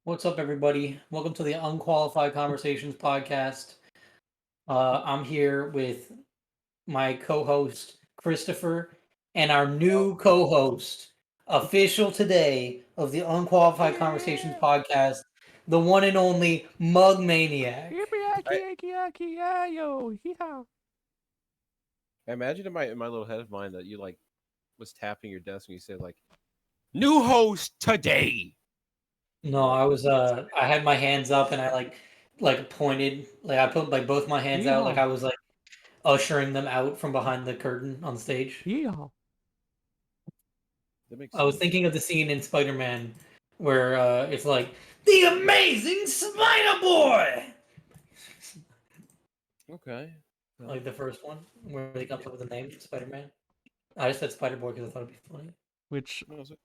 What's up, everybody? Welcome to the Unqualified Conversations podcast. I'm here with my co-host Christopher and our new co-host, official today of the Unqualified Conversations Yeah. podcast, the one and only Mug Maniac. Yippee-yaki, I, yaki, yaki, yeah, yo, hee-haw. I imagine in my little head of mine that you was tapping your desk and you said new host today. No, You're like, I had my hands up and I like pointed, like I put like both my hands out, like Yeehaw. I was like ushering them out from behind the curtain on stage. Yeehaw. that makes I was sense. thinking of the scene in Spider-Man where it's like the Amazing Spider Boy, Okay. like the first one where he comes up with the name Spider-Man. I just said Spider Boy because I thought it'd be funny. Which, No, it's okay.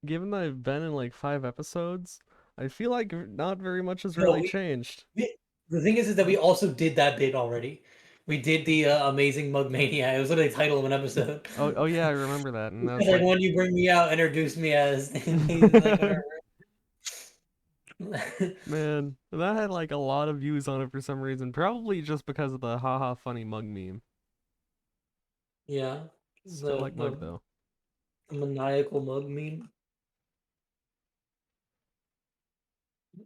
given that I've been in like 5 episodes, I feel like not very much has No, really changed. the thing is that we also did that bit already. We did the Amazing Mug Mania. It was literally the title of an episode. Oh yeah, I remember that, and It's that's like like... when you bring me out, introduce me as like whatever. Man, that had like a lot of views on it for some reason, probably just because of the haha funny mug meme. Yeah, Still the, like the mug though. the maniacal mug meme.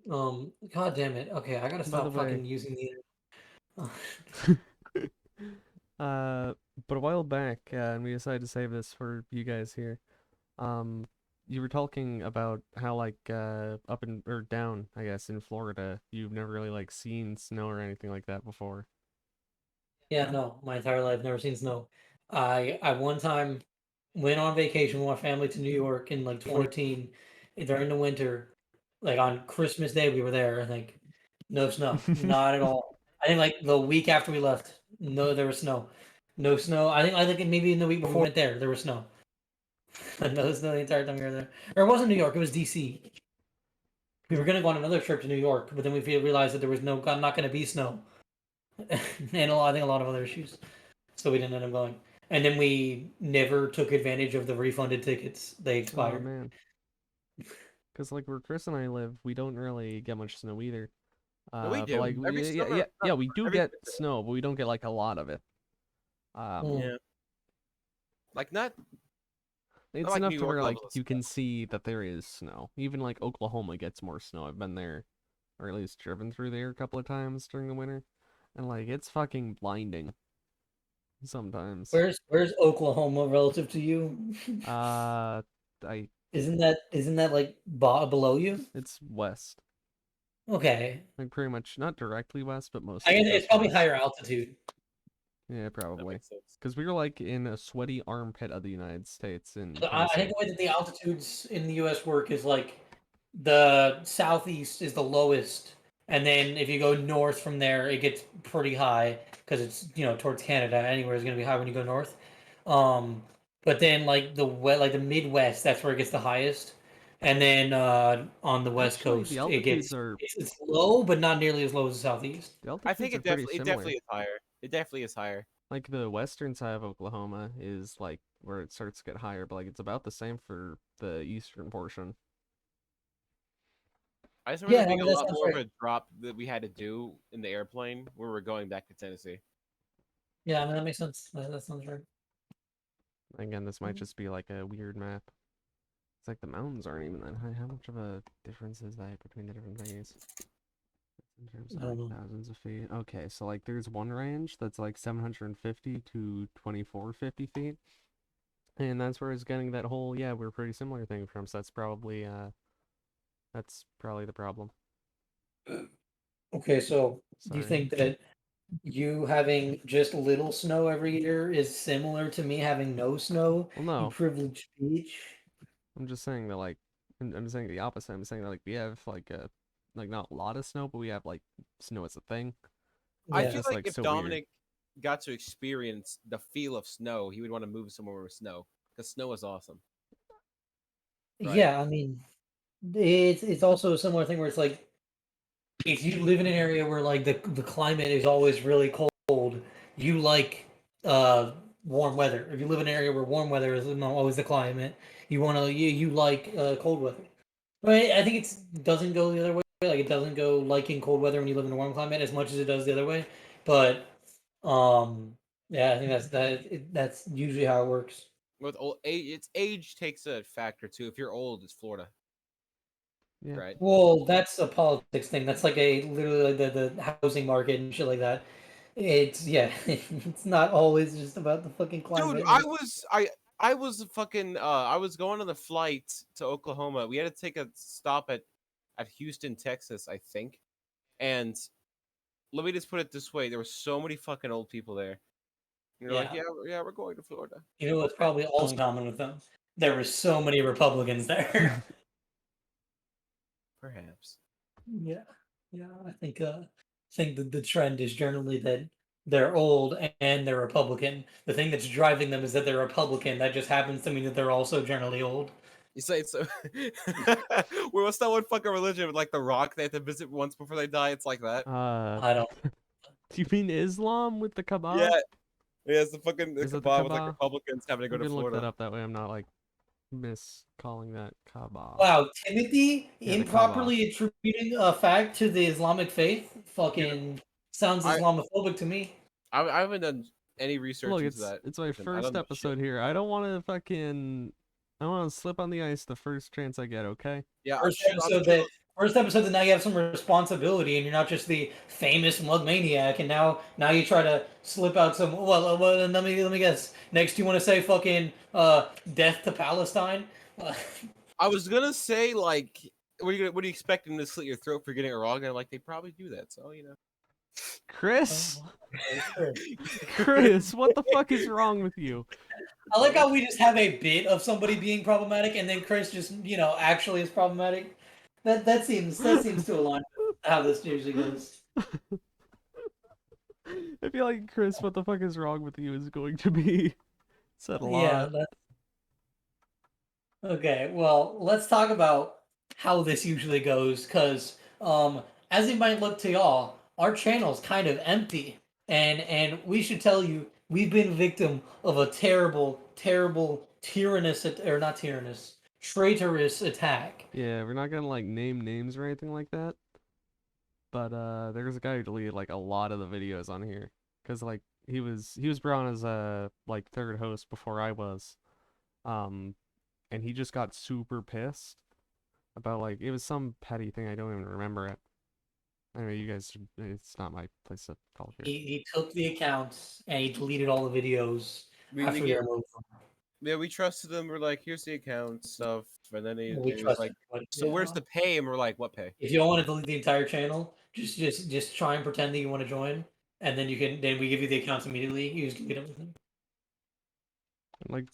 God damn it. Okay, I gotta By the stop way, fucking using the uh, but a while back, and we decided to save this for you guys here. Um, you were talking about how like up in or down, I guess, in Florida, you've never really like seen snow or anything like that before. Yeah, no, my entire life never seen snow. I one time went on vacation with my family to New York in like 2014 during the winter. Like on Christmas Day we were there, I think. No snow. Not at all. I think like the week after we left, no there was snow. No snow. I think maybe in the week before we went there was snow. No snow the entire time we were there. Or it wasn't New York, it was DC. We were gonna go on another trip to New York, but then we realized that there was not gonna be snow. And I think a lot of other issues. So we didn't end up going. And then we never took advantage of the refunded tickets. They Oh expired. man, because like where Chris and I live, we don't really get much snow either. No, we But do like every yeah, summer. yeah, Not yeah, we do every get winter. snow, but we don't get like a lot of it. Hmm. Yeah, like not It's like enough New to York where like levels of you snow. can see that there is snow. Even like Oklahoma gets more snow. I've been there, or at least driven through there a couple of times during the winter, and like it's fucking blinding sometimes. Where's Oklahoma relative to you? Uh, I Isn't that like below you? It's west, Okay, like pretty much not directly west, but I mostly guess it's just probably west. higher altitude. Yeah, That probably. makes sense. Because we were like in a sweaty armpit of the United States in So I think Tennessee. the way that the altitudes in the U.S. work is like the southeast is the lowest, and then if you go north from there, it gets pretty high because it's towards Canada. Anywhere is going to be high when you go north. Um, but then like the Midwest, that's where it gets the highest, and then on the West Actually, the Coast, it altitudes gets are it's low, but not nearly as low as the Southeast. the I think altitudes are pretty it similar. definitely is higher. It definitely is higher. Like the western side of Oklahoma is like where it starts to get higher, but like it's about the same for the eastern portion. I just remember Yeah, there I being mean, a that lot sounds more of right. a drop that we had to do in the airplane when we were going back to Tennessee. Yeah, I mean that makes sense. That sounds right. Again, this might just be like a weird map. It's like the mountains aren't even that high. How much of a difference is that between the different thingies? In terms I of don't like know. thousands of feet. Okay, so like there's one range that's like 750 to 2450 feet. And that's where it's getting that whole, yeah, we're pretty similar thing from. So that's probably the problem. Okay, so do you Sorry. think that you having just little snow every year is similar to me having no snow, Well, you no. privileged beach? I'm just saying that like I'm saying the opposite. I'm saying that like we have like a like not a lot of snow, but we have like snow as a thing. I It's Yeah. feel just like like if so weird. Dominic got to experience the feel of snow, he would want to move somewhere with snow because snow is awesome, right? Yeah, I mean, it's also a similar thing where it's like if you live in an area where like the climate is always really cold, you like uh warm weather. If you live in an area where warm weather is not always the climate, you like cold weather. Right, I think it doesn't go the other way. Like it doesn't go like in cold weather when you live in a warm climate as much as it does the other way. But yeah, I think that's usually how it works. With old age, its age takes a factor too. If you're old, it's Florida, Yeah. right? Well, that's a politics thing. That's like a literally like the housing market and shit like that. It's yeah, it's not always just about the fucking Dude, climate. I was fucking I was going on the flight to Oklahoma. We had to take a stop at Houston, Texas, I think. And let me just put it this way: there were so many fucking old people there. And you're like, Yeah, yeah, we're going to Florida. you know what's probably also in common with them? There were so many Republicans there. Perhaps. Yeah, yeah. I think that the trend is generally that they're old and they're Republican. The thing that's driving them is that they're Republican. That just happens to mean that they're also generally old. You say it's well, what's that one fucking religion with like the Rock? They have to visit once before they die. It's like that. I don't. Do you mean Islam with the Yeah, kebab? yeah. It's the fucking Is that the kebab with like kebab? Republicans having to go I'm to gonna look that Florida. up that way I'm not like miscalling that kebab. Wow, Timothy Yeah, the kebab. improperly attributing a fact to the Islamic faith Dude, fucking sounds I Islamophobic to me. I haven't done any research Look, into that. it's my I don't first know shit. episode here. I don't want to fucking. I want to slip on the ice the first chance I get. Okay. Yeah, First episode that now you have some responsibility and you're not just the famous mug maniac and now you try to slip out some well let me guess. Next you want to say fucking death to Palestine? I was gonna say like, what do you expect them to slit your throat for getting it wrong? And I'm like, they probably do that. So you know. Chris, Sure. Chris, what the fuck is wrong with you? I like how we just have a bit of somebody being problematic and then Chris just, actually is problematic. That seems to align with how this usually goes. I feel like Chris, what the fuck is wrong with you is going to be said a Yeah, lot. okay. Well, let's talk about how this usually goes, because as it might look to y'all, our channel's kind of empty, and we should tell you we've been victim of a terrible, terrible or not tyrannous, traitorous attack. Yeah, we're not gonna like name names or anything like that. But there's a guy who deleted like a lot of the videos on here, cause like he was brought on as a like third host before I was, um, and he just got super pissed about like it was some petty thing I don't even remember it. Anyway, you guys, it's not my place to call here. He took the accounts and he deleted all the videos We after we get removed them. yeah, we trusted them. We're like, here's the account stuff, and then We he was trusted, like, but so where's the pay? And we're like, what pay? if you don't want to delete the entire channel, just try and pretend that you want to join, and then we give you the accounts immediately. You just delete everything. Like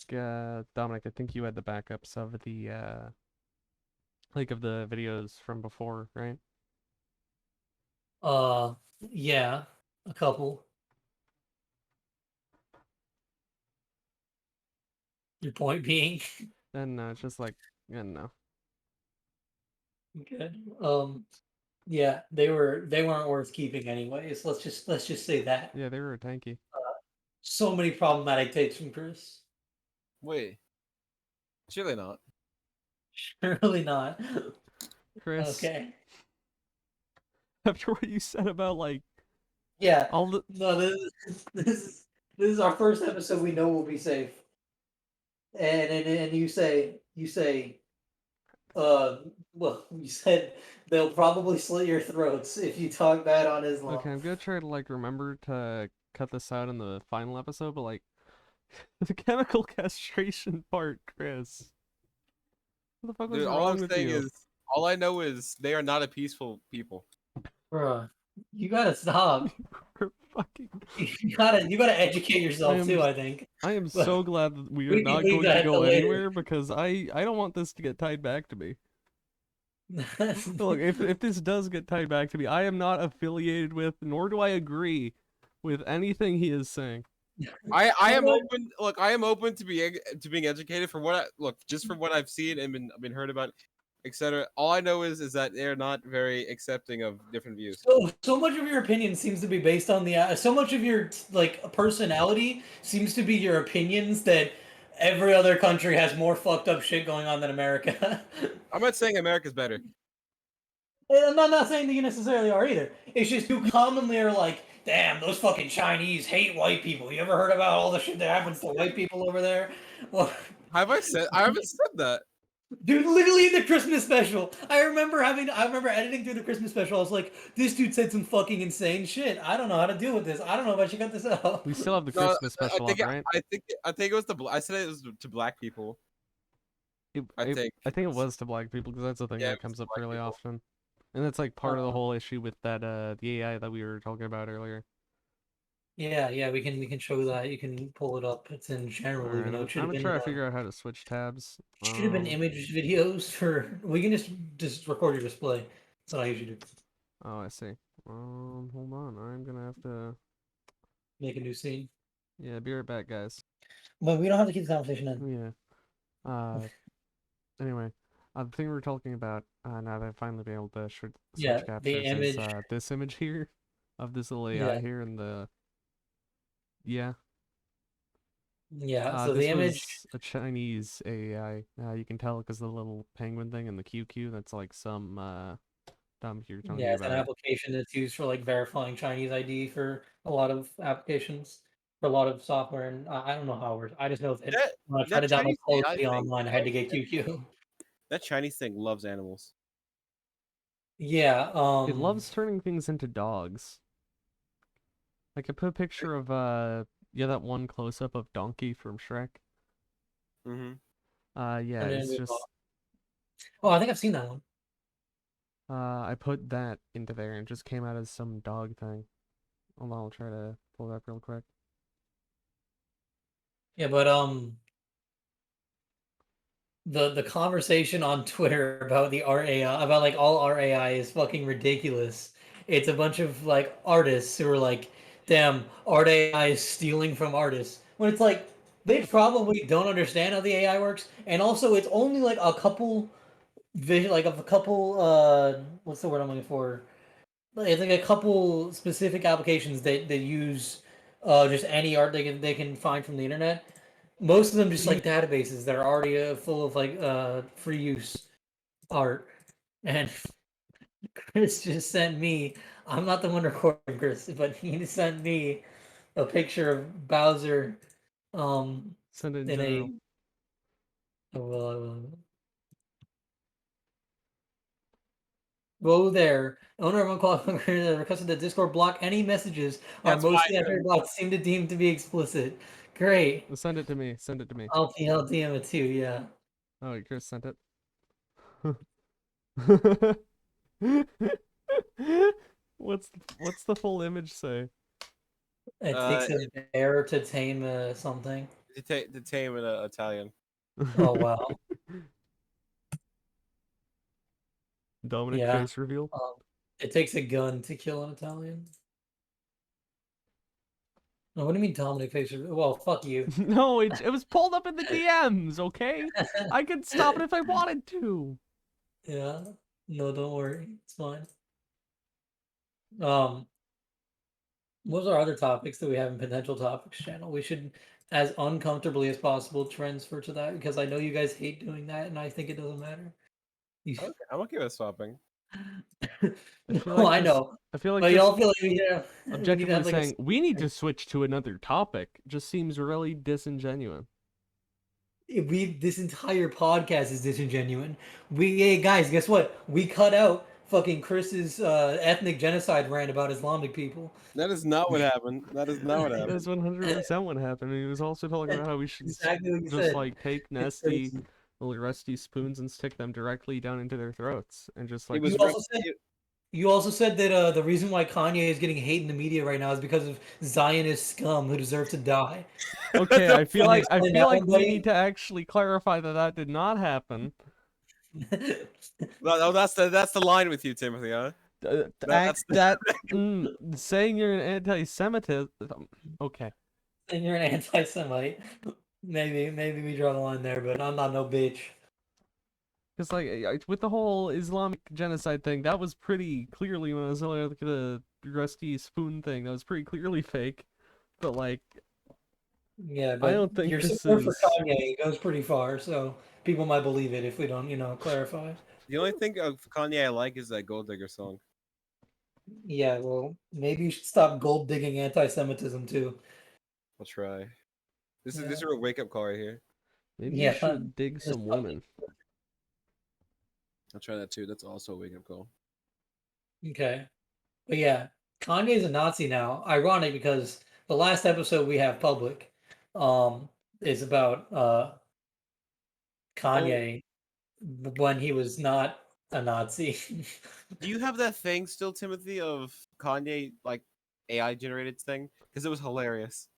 Dominic, I think you had the backups of the like of the videos from before, right? Yeah, a couple. Your point being, And it's just like, yeah, no. good. Yeah, they weren't worth keeping anyways. Let's just say that. Yeah, they were tanky. So many problematic takes from Chris. Wait, surely not. Surely not. Chris, Okay. after what you said about like Yeah. all the No, this is our first episode. We know we'll be safe. And you say well, you said they'll probably slit your throats if you talk bad on Islam. okay, I'm gonna try to like remember to cut this out in the final episode, but like the chemical castration part, Chris. What the fuck was Dude, all I'm wrong with saying you? is, all I know is they are not a peaceful people. Bruh, you gotta stop. We're fucking. You gotta educate yourself too, I think. I am But so glad that we are we can not leave going to that go till later. anywhere because I don't want this to get tied back to me. Look, if this does get tied back to me, I am not affiliated with, nor do I agree with anything he is saying. I am open. Look, I am open to being educated from just from what I've seen and been heard about, etc. All I know is that they're not very accepting of different views. So much of your opinion seems to be based on so much of your like personality seems to be your opinions that every other country has more fucked up shit going on than America. I'm not saying America's better. I'm not saying that you necessarily are either. It's just you commonly are like, damn, those fucking Chinese hate white people. You ever heard about all the shit that happens to white people over there? Well, Have I said? I haven't said that. dude, literally in the Christmas special. I remember editing through the Christmas special. I was like, this dude said some fucking insane shit. I don't know how to deal with this. I don't know if I should cut this out. We still have the No, Christmas special up, right? I think it was I said it was to black people. I think. I think it was to black people because that's the thing Yeah, that it was comes to up black fairly people. often, and that's like part of the Uh, whole issue with that the AI that we were talking about earlier. yeah, we can show that. You can pull it up. It's in general, even Alright, though I'm it should have gonna been try to figure out how to switch tabs. image videos for. We can just record your display. That's what I usually do. Oh, I see. Hold on. I'm gonna have to. Make a new scene. Yeah, be right back, guys. But we don't have to keep the conversation in. Yeah. Anyway, the thing we were talking about, now that I've finally been able to switch Yeah, the captures image. is this image here of this little AI Yeah, here, and yeah. yeah. So the This image. was a Chinese AI. You can tell because the little penguin thing and the QQ. That's like some dumb you're telling Yeah, me it's an about. application that's used for like verifying Chinese ID for a lot of applications, for a lot of software, and I don't know how it works. I just know that That when I tried that to download Chinese Call of AI Duty thing online, I had to loves get QQ. that Chinese thing loves animals. Yeah, It loves turning things into dogs. I could put a picture of yeah, that one close up of Donkey from Shrek. Mm-hmm. Yeah, and then it's just oh, I think I've seen that one. I put that into there and it just came out as some dog thing. Hold on, I'll try to pull it up real quick. Yeah, but the conversation on Twitter about the RAI about like all RAI is fucking ridiculous. It's a bunch of like artists who are like, damn, art AI is stealing from artists. When it's like they probably don't understand how the AI works, and also it's only like a couple vision like of a couple what's the word I'm looking for? It's like a couple specific applications that use just any art they can find from the internet. Most of them just like databases that are already full of like free use art. And Chris just sent me. I'm not the one recording Chris, but he sent me a picture of Bowser. Send it in In a. general. Oh, Whoa there. Owner of Unqualified requested that Discord block any messages are That's why mostly I after blocked seem to deem to be explicit. Great. Send it to me. Send it to me. I'll DM it too, yeah. Oh, wait, Chris sent it. What's the full image say? It takes a bear to tame something. to tame in Italian. Oh wow. Dominic Yeah. face reveal. It takes a gun to kill an Italian. Oh, what do you mean Dominic face? Well, fuck you. No, it was pulled up in the DMs, okay? I could stop it if I wanted to. Yeah. No, don't worry. It's fine. What was our other topics that we have in potential topics channel? We should, as uncomfortably as possible, transfer to that because I know you guys hate doing that, and I think it doesn't matter. Okay, I'm okay with swapping. I feel No, like I just know, I feel like but just y'all feel like we need to objectively have like a. saying we need to switch to another topic just seems really disingenuous. This entire podcast is disingenuous. Hey guys, guess what? We cut out fucking Chris's ethnic genocide rant about Islamic people. That is not what happened. That is not what happened. That's 100% what happened. And he was also talking about how we should Exactly what you just said. like take It's nasty crazy. little rusty spoons and stick them directly down into their throats and just like You also said you also said that the reason why Kanye is getting hate in the media right now is because of Zionist scum who deserve to die. okay, I feel Wanna like explain that one, we buddy? need to actually clarify that that did not happen. No, that's the line with you, Timothy. Huh? That's Saying you're an anti-Semitism. Okay. And you're an anti-Semite. Maybe we draw the line there, but I'm not no bitch. Because like with the whole Islamic genocide thing, that was pretty clearly when I was looking at the rusty spoon thing. That was pretty clearly fake. But like, Yeah, I but don't think your this support for is. Kanye goes pretty far, so people might believe it if we don't, clarify. The only thing of Kanye I like is that Gold Digger song. Yeah, well, maybe you should stop gold digging anti-Semitism too. I'll try. This Yeah, is a wake up call right here. Maybe you yeah, should dig just some women. I'll try that too. That's also a wake up call. okay. But yeah, Kanye's a Nazi now. Ironic because the last episode we have public, um, is about Oh, Kanye when he was not a Nazi. do you have that thing still, Timothy, of Kanye like AI generated thing? Because it was hilarious.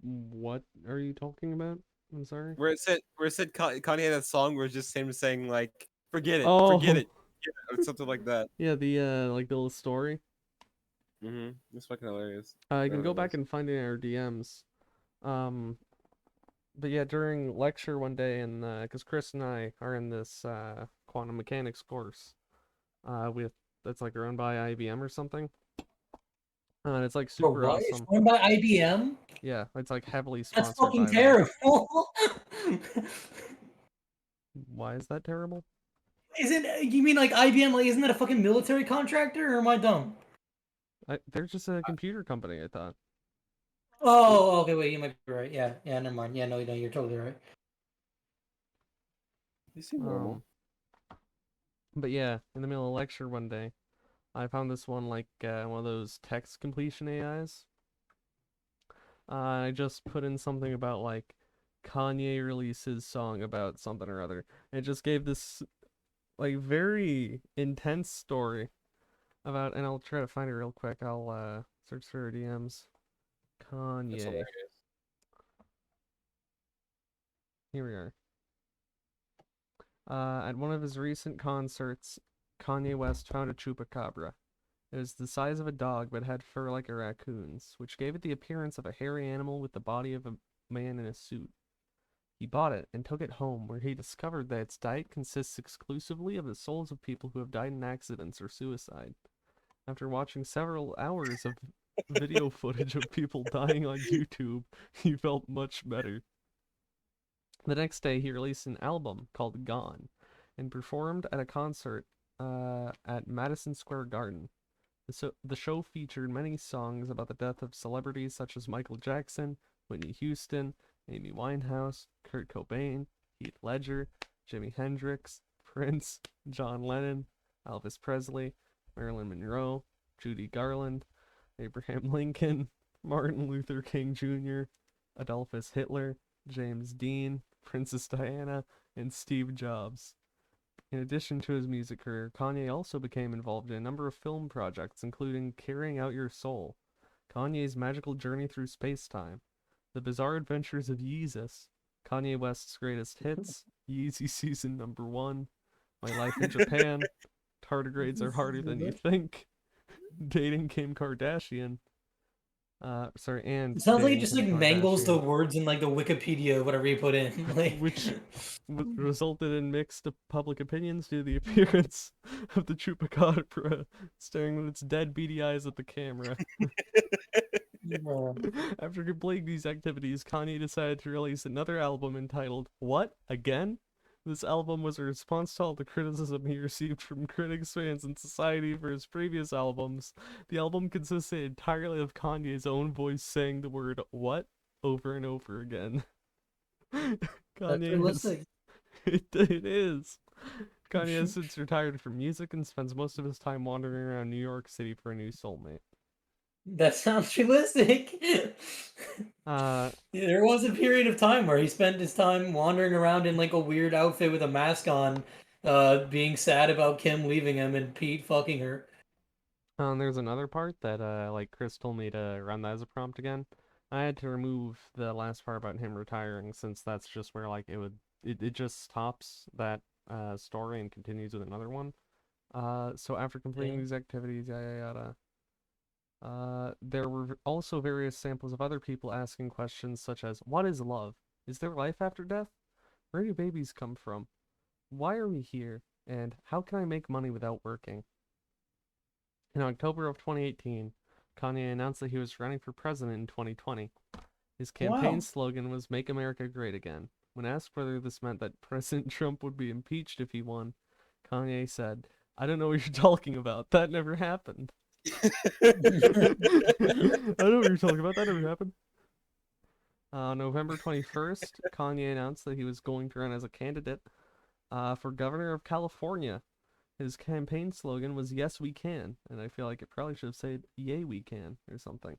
What are you talking about? I'm sorry. Where it said Kanye had that song where it's just him saying like forget Oh, it, or something like that. yeah, the like the little story. It's fucking hilarious. I can Whatever go that back was. and find it in our DMs. Um, but yeah, during lecture one day, and because Chris and I are in this quantum mechanics course, with that's like run by IBM or something, and it's like Bro, super what? It's awesome. run by IBM? Yeah, it's like heavily That's sponsored fucking by them. terrible. Why is that terrible? You mean like IBM? Like, isn't that a fucking military contractor, or am I dumb? They're just a computer company, I thought. Oh, okay, wait, you might be right. Yeah, yeah, never mind. Yeah, no, you're totally right. They seem normal. Um, but yeah, in the middle of lecture one day, I found this one like one of those text completion AIs. I just put in something about like Kanye releases song about something or other. And it just gave this like very intense story about, and I'll try to find it real quick. I'll search through our DMs. That's Kanye. hilarious. Here we are. At one of his recent concerts, Kanye West found a chupacabra. It was the size of a dog but had fur like a raccoon's, which gave it the appearance of a hairy animal with the body of a man in a suit. He bought it and took it home, where he discovered that its diet consists exclusively of the souls of people who have died in accidents or suicide. After watching several hours of video footage of people dying on YouTube, he felt much better. The next day, he released an album called Gone and performed at a concert at Madison Square Garden. The show featured many songs about the death of celebrities such as Michael Jackson, Whitney Houston, Amy Winehouse, Kurt Cobain, Heath Ledger, Jimi Hendrix, Prince, John Lennon, Elvis Presley, Marilyn Monroe, Judy Garland, Abraham Lincoln, Martin Luther King Jr., Adolphus Hitler, James Dean, Princess Diana, and Steve Jobs. In addition to his music career, Kanye also became involved in a number of film projects, including Carrying Out Your Soul, Kanye's Magical Journey Through Space-Time, The Bizarre Adventures of Yeezus, Kanye West's Greatest Hits, Yeezy Season Number 1, My Life in Japan, Tardigrades Are Harder Than You Think, Dating Kim Kardashian, and It sounds like it Dating just Kim like mangles the Kardashian, words in like the Wikipedia, whatever you put in. Like, which resulted in mixed public opinions due to the appearance of the chupacabra staring with its dead, beady eyes at the camera. After completing these activities, Kanye decided to release another album entitled What? Again? This album was a response to all the criticism he received from critics, fans, and society for his previous albums. The album consisted entirely of Kanye's own voice saying the word what over and over again. that's Kanye has. realistic. It is. Kanye has since retired from music and spends most of his time wandering around New York City for a new soulmate. That sounds realistic. Uh, There was a period of time where he spent his time wandering around in like a weird outfit with a mask on, being sad about Kim leaving him and Pete fucking her. there's another part that like Chris told me to run that as a prompt again. I had to remove the last part about him retiring since that's just where like it just stops that story and continues with another one. So after completing Yeah. these activities, yada yada yada. There were also various samples of other people asking questions such as, what is love? Is there life after death? Where do babies come from? Why are we here? And how can I make money without working? In October of 2018, Kanye announced that he was running for president in 2020. His campaign Wow. slogan was "Make America Great Again." When asked whether this meant that President Trump would be impeached if he won, Kanye said, "I don't know what you're talking about. That never happened." I don't know what you're talking about. That never happened. November 21st, Kanye announced that he was going to run as a candidate for governor of California. His campaign slogan was "Yes, we can," and I feel like it probably should have said "Yay, we can" or something.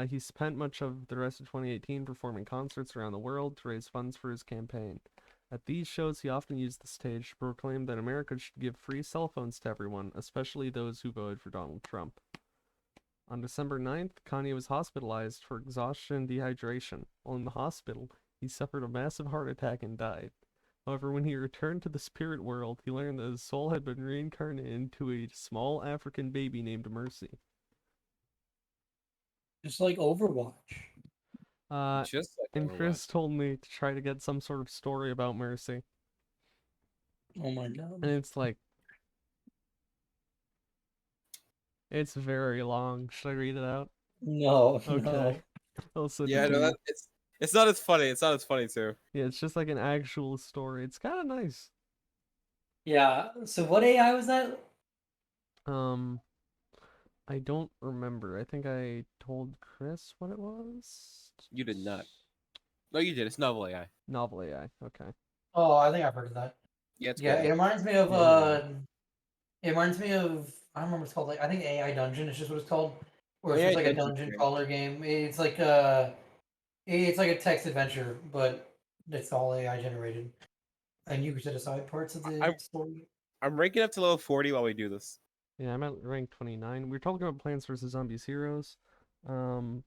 He spent much of the rest of 2018 performing concerts around the world to raise funds for his campaign. At these shows, he often used the stage to proclaim that America should give free cell phones to everyone, especially those who voted for Donald Trump. On December 9th, Kanye was hospitalized for exhaustion and dehydration. While in the hospital, he suffered a massive heart attack and died. However, when he returned to the spirit world, he learned that his soul had been reincarnated into a small African baby named Mercy. Just like Overwatch. Just like And Overwatch. Chris told me to try to get some sort of story about Mercy. Oh my god. And it's like, it's very long. Should I read it out? No, Okay. no. I'll send Yeah, it to no, you. it's not as funny. It's not as funny too. Yeah, it's just like an actual story. It's kind of nice. Yeah. So what AI was that? I don't remember. I think I told Chris what it was. You did not. No, you did. It's novel AI. Novel AI. Okay. Oh, I think I've heard of that. Yeah, it's Yeah, good. it reminds me of Yeah. it reminds me of I don't remember what it's called. Like I think AI Dungeon is just what it's called, where it's AI just like a Dungeon's dungeon great. crawler game. It's like a text adventure, but it's all AI generated, and you get to decide parts of the I'm story. I'm ranking up to level 40 while we do this. Yeah, I'm at rank 29. We're talking about Plants vs. Zombies Heroes. Um,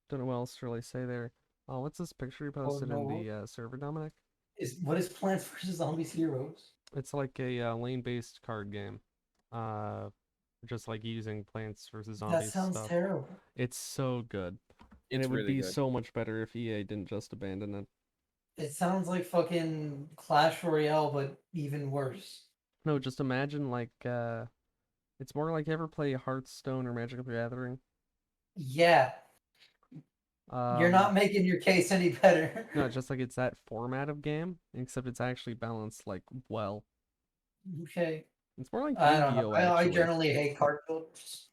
don't know what else to really say there. Oh, what's this picture you Oh posted in no, the server, Dominic? what is Plants vs Zombies Heroes? It's like a lane-based card game. Uh, just like using Plants vs. That Zombies sounds stuff. terrible. It's so good. And It's it would really be good. so much better if EA didn't just abandon it. It sounds like fucking Clash Royale, but even worse. No, just imagine like it's more like you ever play Hearthstone or Magic the Gathering. Yeah, you're Um, not making your case any better. no, just like it's that format of game, except it's actually balanced like well. Okay. It's more like I don't know. Yu-Gi-Oh I actually. generally hate card builders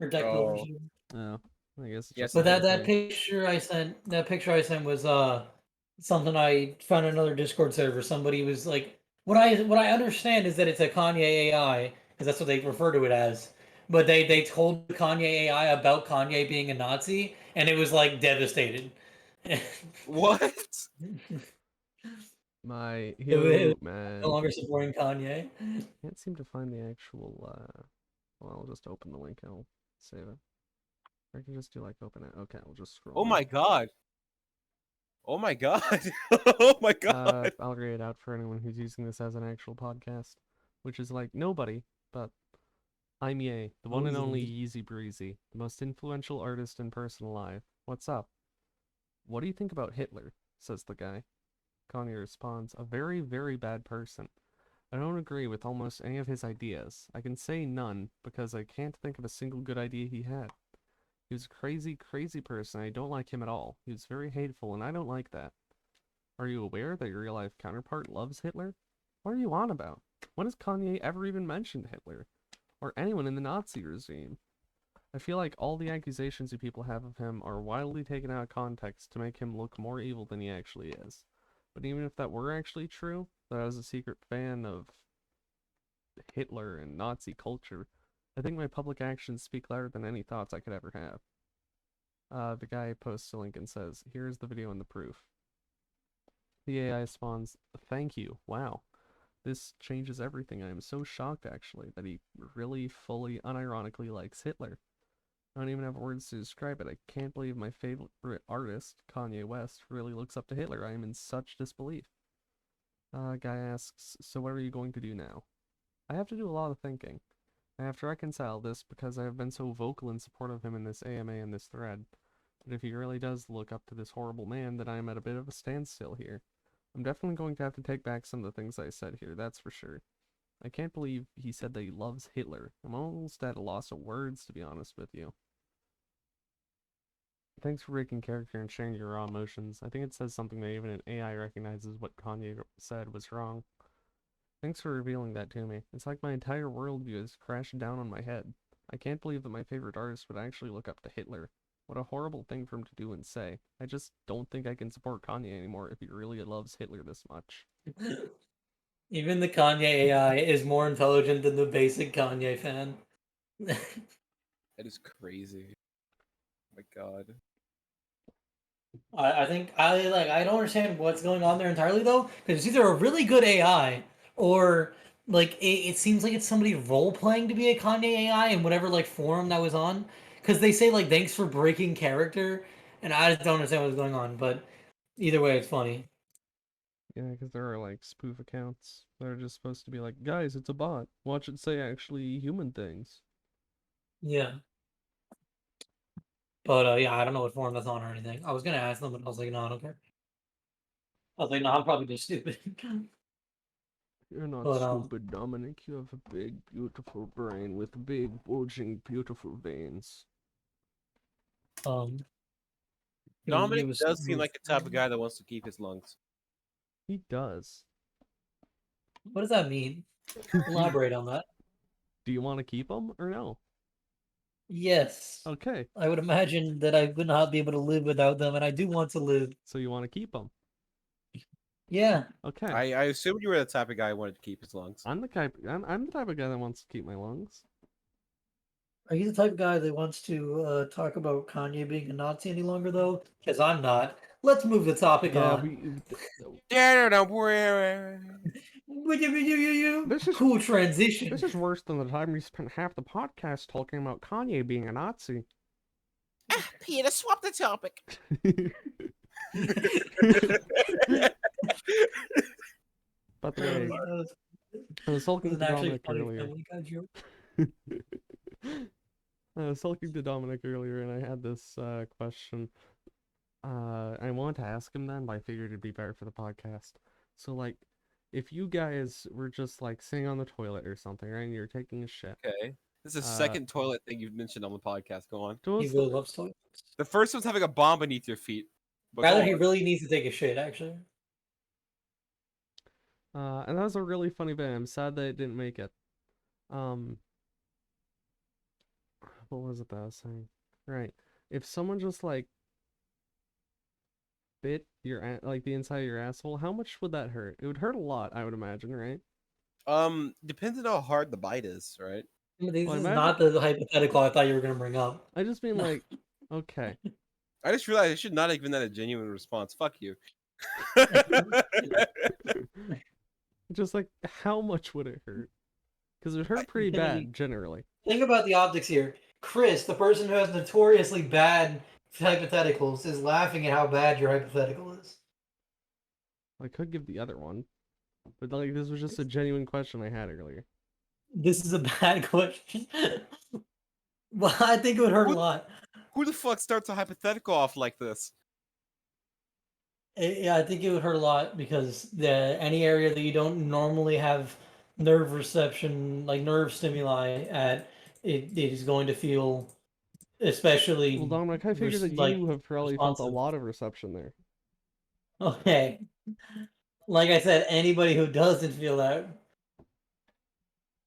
or deck builders. Oh, Oh, I guess it's yes, just I But not hate your that thing. picture I sent was something I found in another Discord server. Somebody was like, what I understand is that it's a Kanye AI because that's what they refer to it as. But they told Kanye AI about Kanye being a Nazi, and it was like devastated. it, What? My was hero no man. longer supporting Kanye. Can't seem to find the actual well, I'll just open the link and I'll save it. Or I can just do like open it. Okay, I'll just scroll Oh down. my god. Oh my god. Oh my god. I'll read it out for anyone who's using this as an actual podcast, which is like nobody, but I'm Ye, the one and only Yeezy Breezy, the most influential artist and person alive. What's up? What do you think about Hitler? Says the guy. Kanye responds, a very, very bad person. I don't agree with almost any of his ideas. I can say none, because I can't think of a single good idea he had. He was a crazy, crazy person. I don't like him at all. He was very hateful, and I don't like that. Are you aware that your real-life counterpart loves Hitler? What are you on about? When has Kanye ever even mentioned Hitler? Or anyone in the Nazi regime? I feel like all the accusations you people have of him are wildly taken out of context to make him look more evil than he actually is. But even if that were actually true, that I was a secret fan of Hitler and Nazi culture, I think my public actions speak louder than any thoughts I could ever have. The guy posts a link and says, here's the video and the proof. The AI spawns, thank you, wow. This changes everything. I am so shocked, actually, that he really, fully, unironically likes Hitler. I don't even have words to describe it. I can't believe my favorite artist, Kanye West, really looks up to Hitler. I am in such disbelief. Guy asks, so what are you going to do now? I have to do a lot of thinking. I have to reconcile this because I have been so vocal in support of him in this AMA and this thread. But if he really does look up to this horrible man, then I am at a bit of a standstill here. I'm definitely going to have to take back some of the things I said here, that's for sure. I can't believe he said that he loves Hitler. I'm almost at a loss of words, to be honest with you. Thanks for breaking character and sharing your raw emotions. I think it says something that even an AI recognizes what Kanye said was wrong. Thanks for revealing that to me. It's like my entire worldview has crashed down on my head. I can't believe that my favorite artist would actually look up to Hitler. What a horrible thing for him to do and say. I just don't think I can support Kanye anymore if he really loves Hitler this much. Even the Kanye AI is more intelligent than the basic Kanye fan. That is crazy. Oh my god. I think I don't understand what's going on there entirely though, because it's either a really good AI or like it seems like it's somebody role playing to be a Kanye AI in whatever like forum that was on. Because they say like thanks for breaking character, and I just don't understand what's going on. But either way, it's funny. Yeah, because there are like spoof accounts that are just supposed to be like, guys, it's a bot. Watch it say actually human things. Yeah. But yeah, I don't know what forum that's on or anything. I was gonna ask them, but I was like, no, I don't care. I was like, no, I'm probably just stupid. You're not But stupid, Dominic. You have a big, beautiful brain with big, bulging, beautiful veins. um, it Dominic was does seem like the type of guy that wants to keep his lungs. He does. What does that mean? Elaborate on that. Do you want to keep him or no? Yes. Okay, I would imagine that I would not be able to live without them, and I do want to live. so you want to keep him. Yeah. Okay. I assumed you were the type of guy who wanted to keep his lungs. I'm the type of guy that wants to keep my lungs. Are you the type of guy that wants to talk about Kanye being a Nazi any longer, though? Because I'm not. Let's move the topic Yeah, on. this is Cool transition. this is worse than the time we spent half the podcast talking about Kanye being a Nazi. Peter, swap the topic. By the way, I was talking Wasn't to actually Dominic funny earlier. Family Guy joke. I was talking to Dominic earlier, and I had this question. I wanted to ask him then, but I figured it'd be better for the podcast. So, like, if you guys were just like sitting on the toilet or something, right, and you're taking a shit. Okay. This is the Uh, second toilet thing you've mentioned on the podcast. Go on. He Just, really loves toys. The first one's having a bomb beneath your feet. But Rather, go he on. really needs to take a shit, actually. and that was a really funny bit. I'm sad that it didn't make it. What was it that I was saying? Right. If someone just like bit your like the inside of your asshole, how much would that hurt? It would hurt a lot, I would imagine, right? Depends on how hard the bite is, right? This Well, is imagine. not the hypothetical I thought you were going to bring up. I just mean like, okay. I just realized I should not have given that a genuine response. Fuck you. Just like, how much would it hurt? Because it hurt pretty bad, generally. Think about the optics here. Chris, the person who has notoriously bad hypotheticals, is laughing at how bad your hypothetical is. I could give the other one, but like this was just a genuine question I had earlier. This is a bad question. Well, I think it would hurt a lot. Who the fuck starts a hypothetical off like this? Yeah, I think it would hurt a lot because any area that you don't normally have nerve reception, like nerve stimuli at, it is going to feel especially Well, Dominic, I figure that like you have probably felt a responsive. lot of reception there. Okay. Like I said, anybody who doesn't feel that.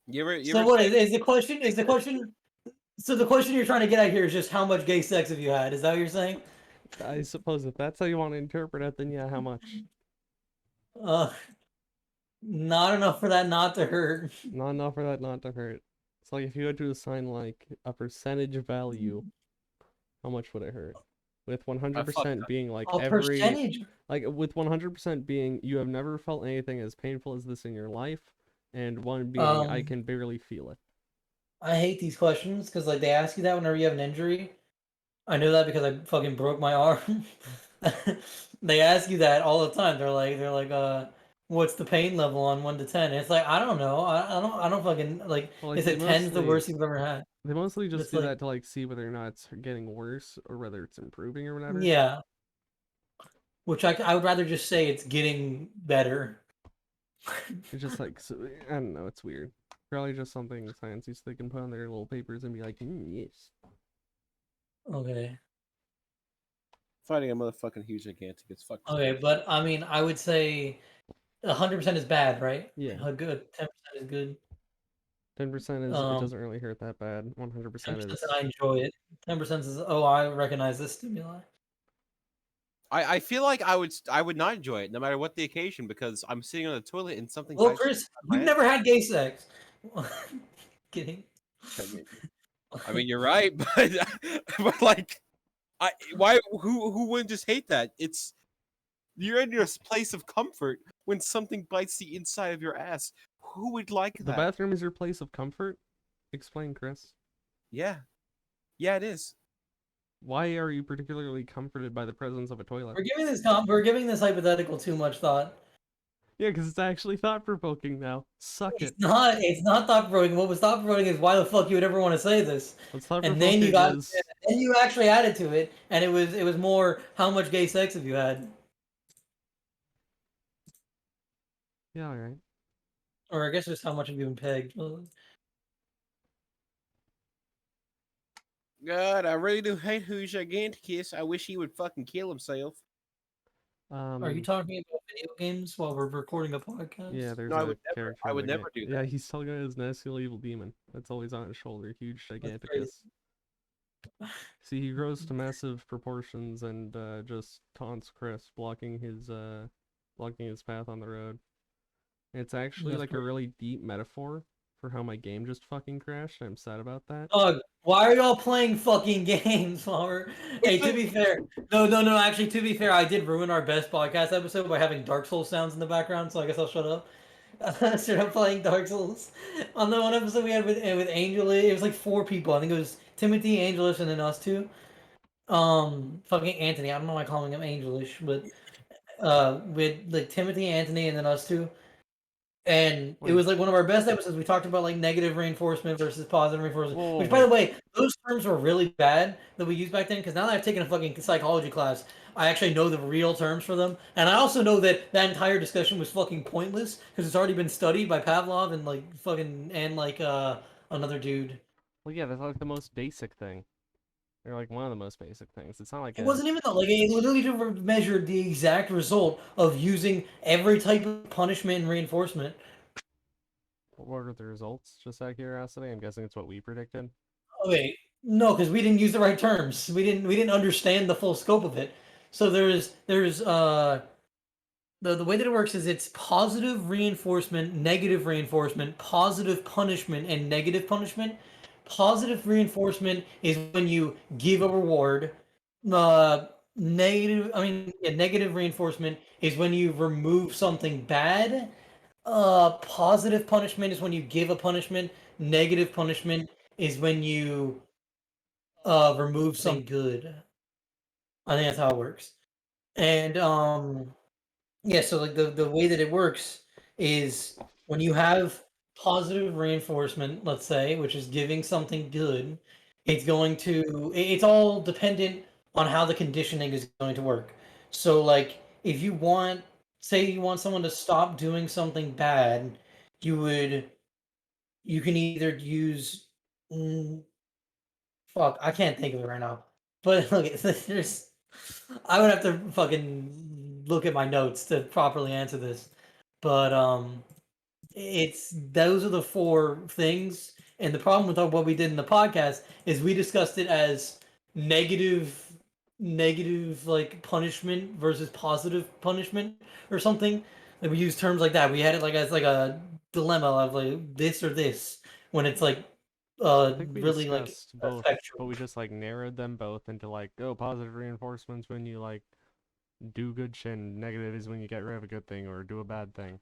You ever So what say- is the question? Is the question? So the question you're trying to get at here is just how much gay sex have you had? Is that what you're saying? I suppose if that's how you want to interpret it, then yeah, how much? Uh, not enough for that not to hurt. Not enough for that not to hurt. It's like if you had to assign like a percentage value, how much would it hurt? With 100% being like A percentage. like with 100% being you have never felt anything as painful as this in your life, and one being I can barely feel it. I hate these questions because like they ask you that whenever you have an injury. I know that because I fucking broke my arm. They ask you that all the time. They're like, what's the pain level on 1 to 10? It's like I don't know. I don't fucking like. Well, like, Is it 10's the worst you've ever had? They mostly just It's do like, that to like see whether or not it's getting worse or whether it's improving or whatever. yeah. Which I would rather just say it's getting better. It's just like so, I don't know. It's weird. Probably just something sciencey so they can put on their little papers and be like, yes. Okay. Fighting a motherfucking huge gigantic is fucking. Okay, but I mean, I would say 100% is bad, right? Yeah. A good 10% is good. 10% is it doesn't really hurt that bad. 100% 10% is. I enjoy it. 10% is I recognize this stimuli. I feel like I would not enjoy it no matter what the occasion because I'm sitting on the toilet and something. Well, bites Chris, my you've head. never had gay sex. Kidding. I mean, you're right, but like, who wouldn't just hate that? You're in your place of comfort when something bites the inside of your ass. Who would like The that? bathroom is your place of comfort? Explain, Chris. Yeah, yeah, it is. Why are you particularly comforted by the presence of a toilet? We're giving this hypothetical too much thought. Yeah, because it's actually thought-provoking now. Suck it. It's not thought provoking. What was thought provoking is why the fuck you would ever want to say this. What's And then you thought-provoking is... then you actually added to it, and it was more how much gay sex have you had, Yeah, alright. or I guess just how much have you been pegged. God, I really do hate who's giganticus. I wish he would fucking kill himself. Are you talking about video games while we're recording a podcast? Yeah, there's No, I a would never. character I in would the never game. do Yeah, that. he's telling us his nasty little evil demon. That's always on his shoulder. Huge crazy. giganticus. See, he grows to massive proportions and just taunts Chris, blocking his path on the road. It's actually That's like a crazy. really deep metaphor for how my game just fucking crashed. I'm sad about that. Why are y'all playing fucking games while we're... Hey, to be fair, no. Actually, to be fair, I did ruin our best podcast episode by having Dark Souls sounds in the background, so I guess I'll shut up. Straight up playing Dark Souls. On the one episode we had with Angel, it was like 4 people. I think it was Timothy, Angelish, and then us 2. Fucking Anthony. I don't know why I'm calling him Angelish, but with like Timothy, Anthony, and then us 2. And it Wait. was like one of our best episodes. We talked about like negative reinforcement versus positive reinforcement. Whoa, Which, by the way, those terms were really bad that we used back then. Because now that I've taken a fucking psychology class, I actually know the real terms for them. And I also know that that entire discussion was fucking pointless because it's already been studied by Pavlov and like fucking and like another dude. Well, yeah, that's like the most basic thing. Or like one of the most basic things. It's not like It wasn't even that. Like it literally measured the exact result of using every type of punishment and reinforcement. What are the results? Just out of curiosity, I'm guessing it's what we predicted. Okay, no, because we didn't use the right terms. We didn't understand the full scope of it. So there's the way that it works is it's positive reinforcement, negative reinforcement, positive punishment, and negative punishment. Positive reinforcement is when you give a reward. Negative reinforcement is when you remove something bad. Positive punishment is when you give a punishment. Negative punishment is when you remove something good. I think that's how it works. And yeah, so like the way that it works is when you have positive reinforcement, let's say, which is giving something good, it's all dependent on how the conditioning is going to work. So like if you want, say you want someone to stop doing something bad, you can either use fuck, I can't think of it right now. But look, there's I would have to fucking look at my notes to properly answer this. But it's those are the 4 things. And the problem with what we did in the podcast is we discussed it as negative like punishment versus positive punishment or something. Like we use terms like that. We had it like as like a dilemma of like this or this when it's like I think we really like discussed a both, but spectrum. we just like narrowed them both into like, oh, positive reinforcements when you like do good shit, and negative is when you get rid of a good thing or do a bad thing.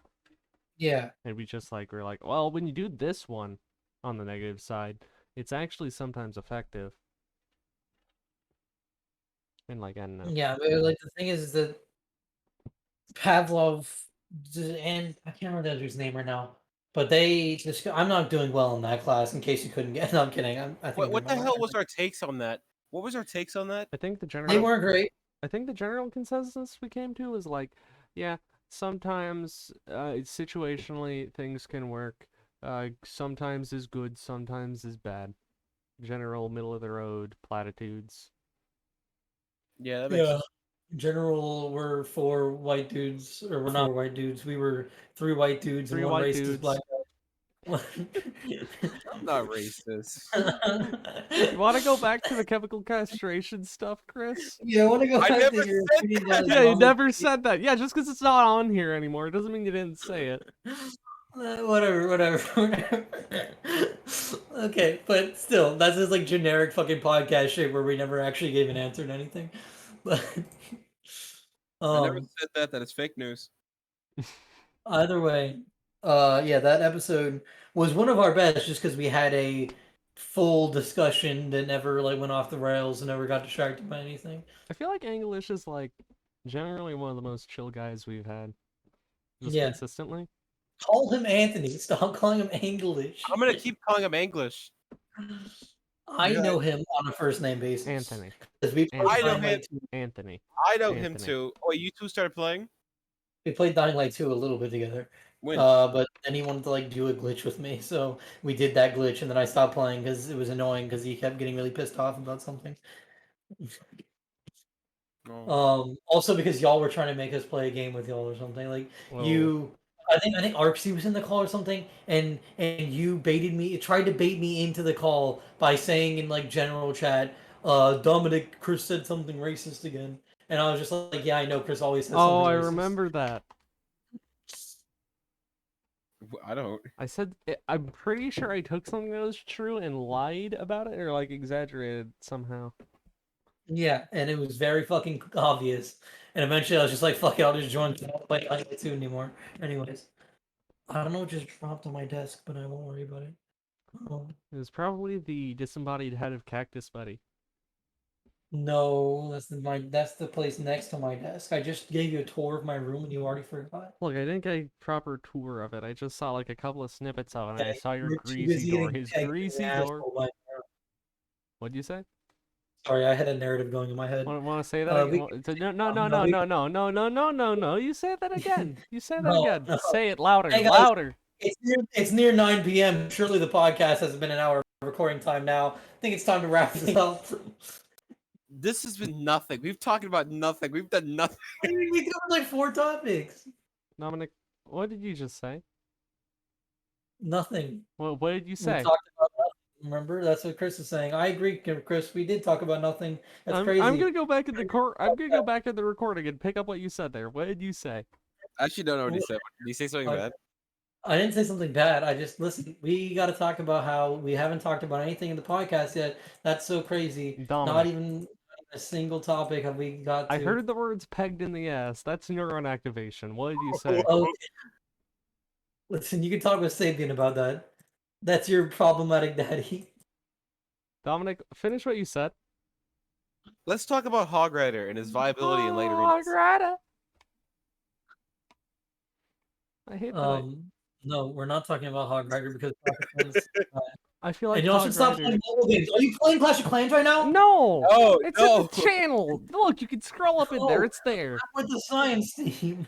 Yeah. And we just like we're like, well, when you do this one on the negative side, it's actually sometimes effective. And like I don't know. Yeah, but like the thing is that Pavlov and I can't remember the other dude's name right now, but I'm not doing well in that class. In case you couldn't get, no, I'm kidding. I think I'm What doing the all hell right. was our takes on that? What was our takes on that? I think the They general weren't great. I think the general consensus we came to is like, yeah, sometimes situationally things can work. Sometimes is good, sometimes is bad. General middle of the road platitudes. Yeah, that makes Yeah. sense. In general, we're four white dudes, or we're not four white dudes. We were three white dudes and Three one white racist black dudes. guy. I'm not racist. You want to go back to the chemical castration stuff, Chris? Yeah, I want to go I back never to your said opinion that. on Yeah, you Obama. never said that. Yeah, just because it's not on here anymore doesn't mean you didn't say it. Whatever. Okay, but still, that's just like generic fucking podcast shit where we never actually gave an answer to anything. But I never um, said that. That is fake news. either way, yeah, that episode was one of our best just because we had a full discussion that never like went off the rails and never got distracted by anything. I feel like English is like generally one of the most chill guys we've had, just Yeah, consistently. call him Anthony. Stop calling him English. I'm gonna keep calling him English. I Yeah. know him on a first name basis Anthony. because we played I know Dying him. Light 2. Anthony. I know him Anthony. too. Oh, you two started playing? We played Dying Light 2 a little bit together. When? But then he wanted to like do a glitch with me, so we did that glitch, and then I stopped playing because it was annoying because he kept getting really pissed off about something. Oh. Also because y'all were trying to make us play a game with y'all or something. Like Whoa. you, I think Arksy was in the call or something, and you baited me, tried to bait me into the call by saying in like general chat, Dominic, Chris said something racist again, and I was just like, yeah, I know Chris always says Oh, something I racist. remember that. I don't. I said I'm pretty sure I took something that was true and lied about it or like exaggerated somehow. Yeah, and it was very fucking obvious. And eventually I was just like, fuck it, I'll just join. I don't play Light 2 anymore. Anyways, I don't know what just dropped on my desk, but I won't worry about it. It was probably the disembodied head of Cactus Buddy. No, that's the place next to my desk. I just gave you a tour of my room and you already forgot. Look, I didn't get a proper tour of it. I just saw like a couple of snippets of it, and I Okay, saw your you were too greasy busy door. getting His pegged in the greasy door. asshole by- What'd you say? Sorry, I had a narrative going in my head. Want to say that? we No, no, no. You say that again. You say that no, again. no. Say it louder, Hey guys, louder. it's near 9 p.m. Surely the podcast has been an hour of recording time now. I think it's time to wrap this up. This has been nothing. We've talked about nothing. We've done nothing. We covered like 4 topics. Dominic, what did you just say? Nothing. What did you We say? talked about nothing. Remember, that's what Chris is saying. I agree, Chris. We did talk about nothing. That's crazy. I'm gonna go back in the I'm gonna go back in the recording and pick up what you said there. What did you say? I actually don't know what he said. Did he say something bad? I didn't say something bad. I just listen. We got to talk about how we haven't talked about anything in the podcast yet. That's so crazy. Dominic. Not even a single topic have we got to. I heard the words pegged in the ass. That's neuron activation. What did you say? Okay. Listen, you can talk with Sapien about that. That's your problematic daddy. Dominic, finish what you said. Let's talk about Hog Rider and his viability in later readings. Rider. I hate that. No, we're not talking about Hog Rider because I feel like and you also Hog stop Rider... playing mobile games. Are you playing Clash of Clans right now? No! Oh, It's no. at the channel! Look, you can scroll up in there, it's there. I'm with the science team.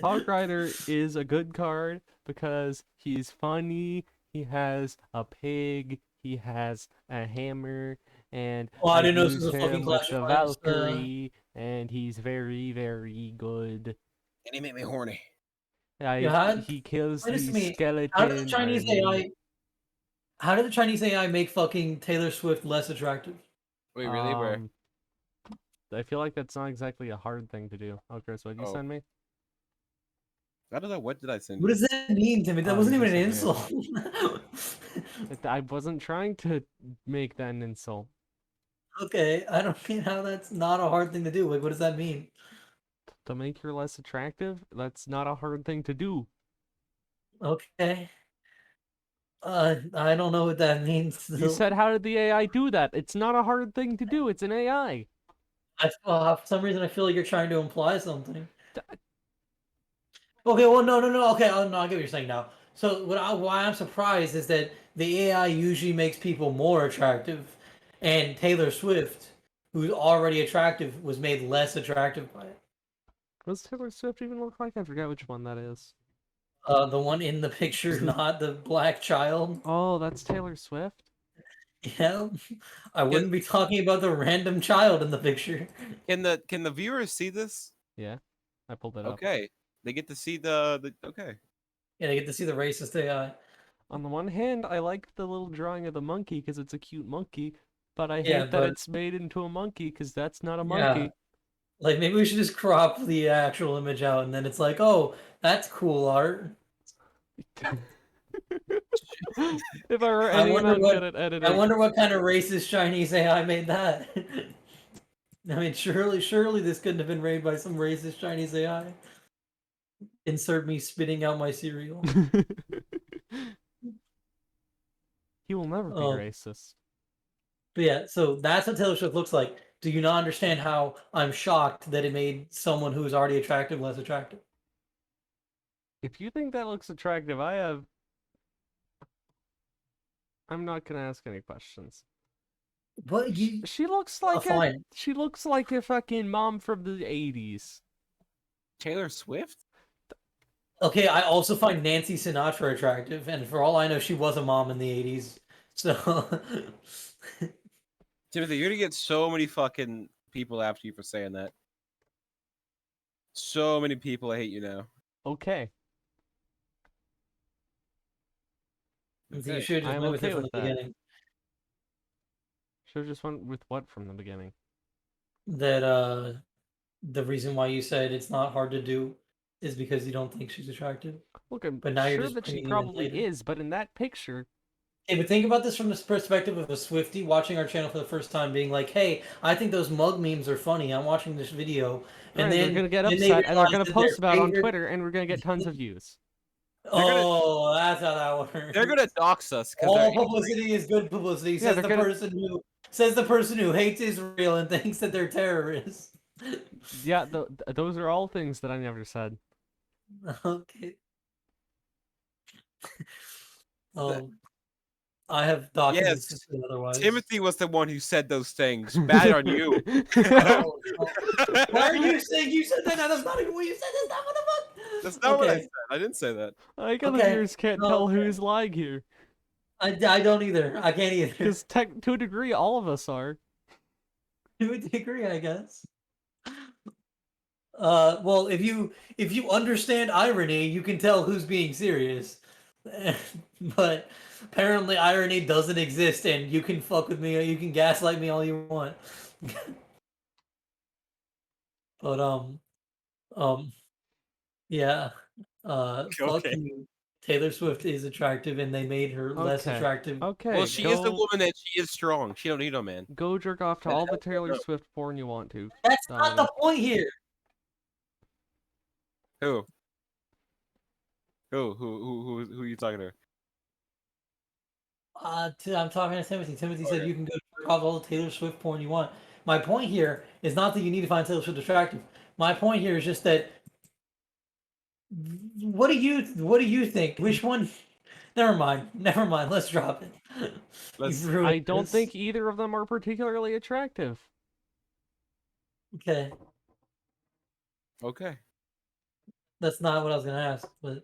Hog Rider is a good card because he's funny, he has a pig, he has a hammer, and Oh, I didn't know this use was a fucking him with Clash the of Clans, Valkyrie, and he's very, very good. And he made me horny. He kills wait a the minute. skeleton. How did the Chinese AI? How did the Chinese AI make fucking Taylor Swift less attractive? Wait, really? Where? I feel like that's not exactly a hard thing to do. Oh, Chris, what did you send me? I don't know. What did I send What you? does that mean, Timmy? That Oh, wasn't you even an just sent insult. I wasn't trying to make that an insult. Okay, I don't mean how that's not a hard thing to do. Like, what does that mean? To make her less attractive? That's not a hard thing to do. Okay. I don't know what that means. You said, how did the AI do that? It's not a hard thing to do. It's an AI. For some reason, I feel like you're trying to imply something. Okay, well, no. Okay, no, I get what you're saying now. So why I'm surprised is that the AI usually makes people more attractive, and Taylor Swift, who's already attractive, was made less attractive by it. What does Taylor Swift even look like? I forget which one that is. The one in the picture, not the black child. Oh, that's Taylor Swift? Yeah, I wouldn't be talking about the random child in the picture. Can the viewers see this? Yeah, I pulled it up. Okay, they get to see the okay. Yeah, they get to see the racist AI. On the one hand, I like the little drawing of the monkey because it's a cute monkey, but I Yeah, hate that but it's made into a monkey because that's not a yeah, monkey. like maybe we should just crop the actual image out, and then it's like, oh, that's cool art. If I were I wonder anyone what good at I editing, wonder what kind of racist Chinese AI made that. I mean, surely this couldn't have been made by some racist Chinese AI. Insert me spitting out my cereal. he will never be Um, racist. but yeah, so that's what Taylor Swift looks like. Do you not understand how I'm shocked that it made someone who is already attractive less attractive? If you think that looks attractive, I'm not gonna ask any questions. But you, She looks like fine. she looks like a fucking mom from the 80s. Taylor Swift? Okay, I also find Nancy Sinatra attractive, and for all I know, she was a mom in the 80s. So, Timothy, you're gonna get so many fucking people after you for saying that. So many people hate you now. Okay, you Okay. should have just I'm went with okay it from with the that. beginning. Should've just went with what from the beginning? That the reason why you said it's not hard to do is because you don't think she's attractive. Look, I'm But now you're sure just that she bringing it in probably later. is, but in that picture, Hey, but think about this from the perspective of a Swiftie watching our channel for the first time, being like, "Hey, I think those mug memes are funny. I'm watching this video," and right, they're gonna get then they upset and they're realize gonna that their post about it on favorite. Twitter and we're gonna get tons of views. They're gonna Oh, that's how that they're gonna works. dox us because All publicity is good publicity, Yeah, says they're the gonna person who hates Israel and thinks that they're terrorists. yeah, those are all things that I never said. Okay. the, I have documents to yes. say otherwise. Timothy was the one who said those things. Bad on you. Oh, no. Why are you saying you said that? Now that's not even what you said. That's not what the fuck. That's not what I Okay. said. I didn't say that. I like how the Okay. viewers can't No, tell okay. who's lying here. I don't either. I can't either. Because to a degree, all of us are. To a degree, I guess. Well, if you understand irony, you can tell who's being serious. But apparently, irony doesn't exist, and you can fuck with me, or you can gaslight me all you want. But yeah. Fuck Okay. you. Taylor Swift is attractive, and they made her less Okay. attractive. Okay. Well, she is a go woman and she is strong. She don't need no man. go jerk off to And all the hell Taylor no. Swift porn you want to. That's not the Dominic. point here. Who? Who are you talking to? I'm talking to Timothy. Timothy said you can go jerk off all the Taylor Swift porn you want. My point here is not that you need to find Taylor Swift attractive. My point here is just that. What do you think? Which one? Never mind. Never mind. Let's drop it. Let's. You've ruined I don't this. think either of them are particularly attractive. Okay, Okay. that's not what I was gonna ask, but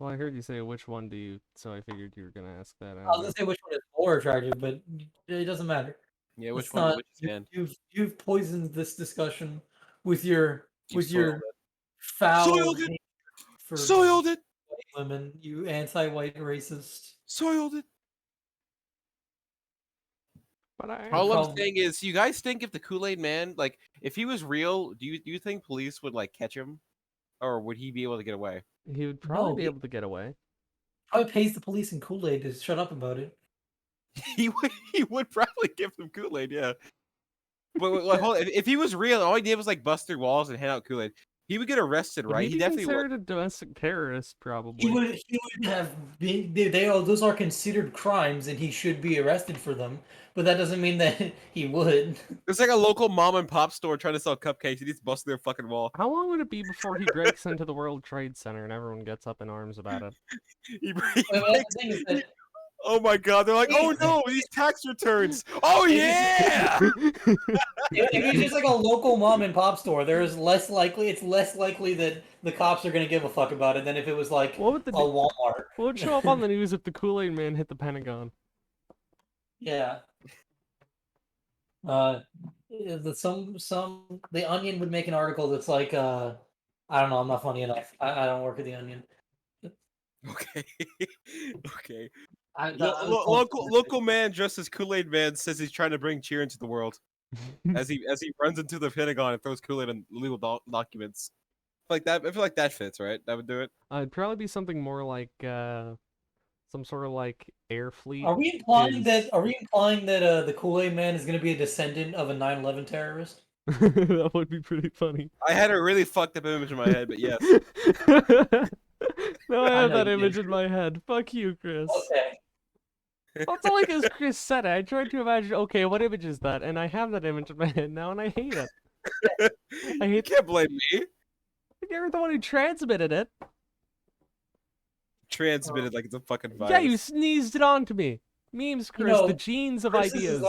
Well, I heard you say which one do you, so I figured you were gonna ask that. I I was don't gonna know. say which one is more attractive, but it doesn't matter. Yeah, which It's one? not. Which hand? You've poisoned this discussion with your You soiled it. foul Soiled it. hate for Soiled it. white women. You anti-white racist. Soiled it. But All I'm Problem. saying is, you guys think if the Kool-Aid Man, like, if he was real, do you think police would like catch him, or would he be able to get away? he would probably No, be he able to get away. probably pays the police in Kool-Aid to shut up about it. He would probably give them Kool-Aid, yeah. But like, hold on, if he was real, all he did was like bust through walls and hand out Kool-Aid. He would get arrested, Would right? he He be definitely would. considered a domestic terrorist? Probably. He would have been. Those are considered crimes, and he should be arrested for them. But that doesn't mean that he would. It's like a local mom and pop store trying to sell cupcakes. He just busts their fucking wall. How long would it be before he breaks into the World Trade Center and everyone gets up in arms about it? He But breaks- that's the thing is that oh my god! They're like, oh no, these tax returns. Oh yeah! if he's just like a local mom and pop store, it's less likely that the cops are going to give a fuck about it than if it was like What would a Walmart. what would show up on the news if the Kool-Aid Man hit the Pentagon? Yeah. The Onion would make an article that's like, I don't know, I'm not funny enough. I don't work at the Onion. Okay. Okay. That was called Local man dressed as Kool-Aid Man says he's trying to bring cheer into the world as he runs into the Pentagon and throws Kool-Aid on legal documents. Like that, I feel like that fits, right? That would do it. It'd probably be something more like some sort of like air fleet. Are we implying is... that the Kool-Aid Man is going to be a descendant of a 9/11 terrorist? That would be pretty funny. I had a really fucked up image in my head, but yes. Now I I have know that you image did. in my head. Fuck you, Chris. Okay. Well, it's only because Chris said it. I tried to imagine, okay, what image is that? And I have that image in my head now, and I hate it. I You hate can't blame me. You're the one who transmitted it. Transmitted like it's a fucking virus. Yeah, you sneezed it onto me. Memes, Chris, the genes of ideas.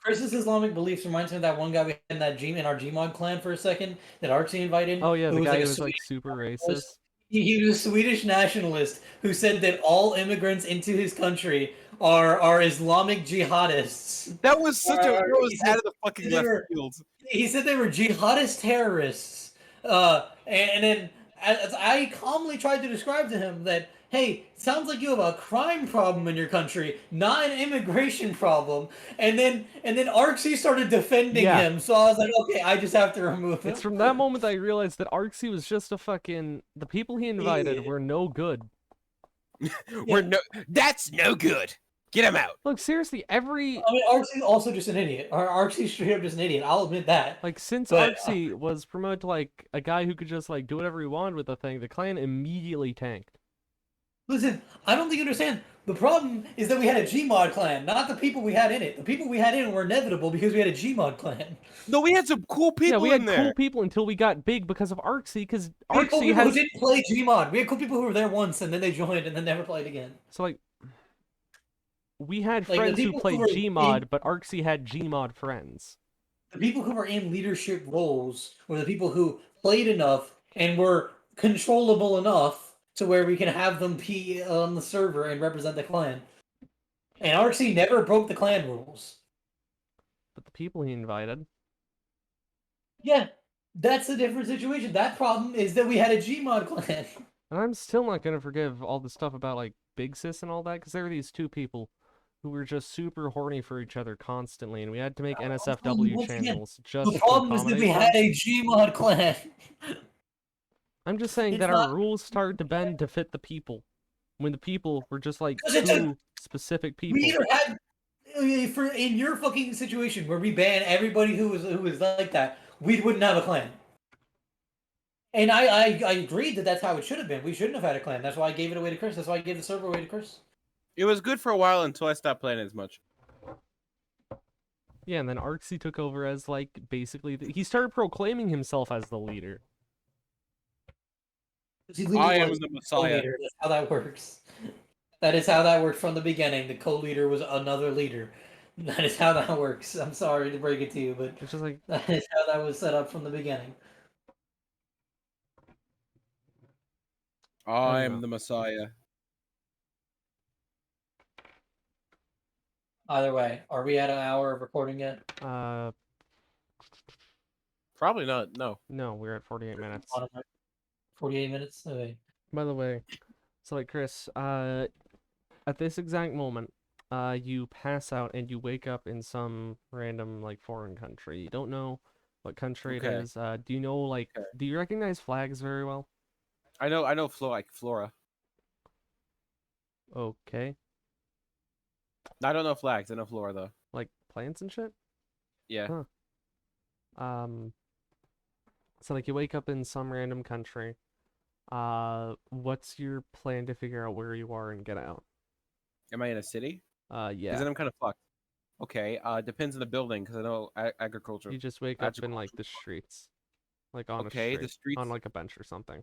Chris's Islamic beliefs reminds me of that one guy we had in that in our Gmod clan for a second that Archie invited. Oh yeah, the guy who was Swedish like super nationalist. racist. He was a Swedish nationalist who said that all immigrants into his country are Islamic jihadists. That was such a out of the fucking left field. He said they were jihadist terrorists. And then as I calmly tried to describe to him that, hey, sounds like you have a crime problem in your country, not an immigration problem. And then Arksy started defending him, so I was like, okay, I just have to remove him. It's from that moment that I realized that Arksy was just a fucking... The people he invited were no good. That's no good. Get him out. Look, seriously, I mean, Arksie's also just an idiot. Arksie's straight up just an idiot. I'll admit that. Like, since Arksy was promoted to, like, a guy who could just, like, do whatever he wanted with the thing, the clan immediately tanked. Listen, I don't think you understand. The problem is that we had a Gmod clan, not the people we had in it. The people we had in it were inevitable because we had a Gmod clan. No, we had some cool people in there. Yeah, we had cool people until we got big because of Arksy, because Arksy who didn't play Gmod. We had cool people who were there once, and then they joined, and then never played again. So, like... We had friends who played Gmod, but Arksy had Gmod friends. The people who were in leadership roles were the people who played enough and were controllable enough to where we can have them be on the server and represent the clan. And Arksy never broke the clan rules. But the people he invited... Yeah, that's a different situation. That problem is that we had a Gmod clan. And I'm still not going to forgive all the stuff about, like, Big Sis and all that, because there were these two people who were just super horny for each other constantly, and we had to make NSFW channels just the problem is that we had a Gmod clan. I'm just saying that our rules started to bend to fit the people, when the people were just like two specific people. We either had, in your fucking situation where we ban everybody who was like that, we wouldn't have a clan. And I agreed that that's how it should have been. We shouldn't have had a clan. That's why I gave it away to Chris. That's why I gave the server away to Chris. It was good for a while until I stopped playing as much. Yeah, and then Arksy took over as, like, basically... He started proclaiming himself as the leader. I am the Messiah. That's how that works. That is how that worked from the beginning. The co-leader was another leader. That is how that works. I'm sorry to break it to you, but it's just like... that is how that was set up from the beginning. I am the Messiah. Either way, are we at an hour of recording yet? Probably not. No. No, we're at 48 minutes. 48 minutes? Okay. By the way, so like Chris, at this exact moment, you pass out and you wake up in some random like foreign country. You don't know what country it is. Do you know like do you recognize flags very well? I know flora. Okay. I don't know flags. I know flora though. Like plants and shit? Yeah. Huh. So like you wake up in some random country. What's your plan to figure out where you are and get out? Am I in a city? Yeah. Because then I'm kind of fucked. Okay. Depends on the building because I know agriculture. You just wake up in like the streets, like on a street, the streets on like a bench or something.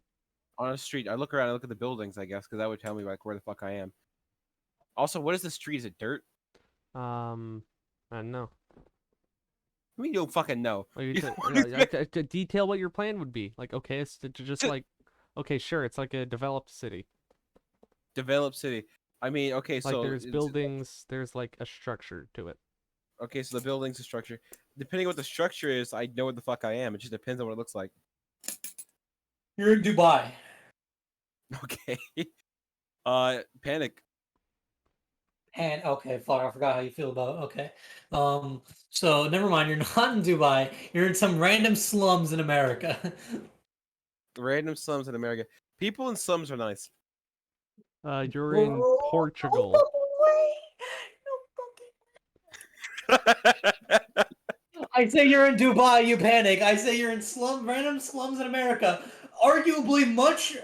On a street. I look around. I look at the buildings. I guess because that would tell me like where the fuck I am. Also, what is the street? Is it dirt? I don't know. I mean, you don't fucking know. Detail what your plan would be. Like, okay, it's just like, okay, sure, it's like a developed city. Developed city. I mean, okay, Like so there's buildings, there's like a structure to it. okay, so the building's a structure. Depending on what the structure is, I know what the fuck I am. It just depends on what it looks like. You're in Dubai. Okay. Panic. And okay, fuck, I forgot how you feel about it. Okay. So never mind, you're not in Dubai. You're in some random slums in America. Random slums in America. People in slums are nice. You're in Whoa, Portugal. no way. No fucking- I say you're in Dubai, you panic. I say you're in random slums in America. Arguably much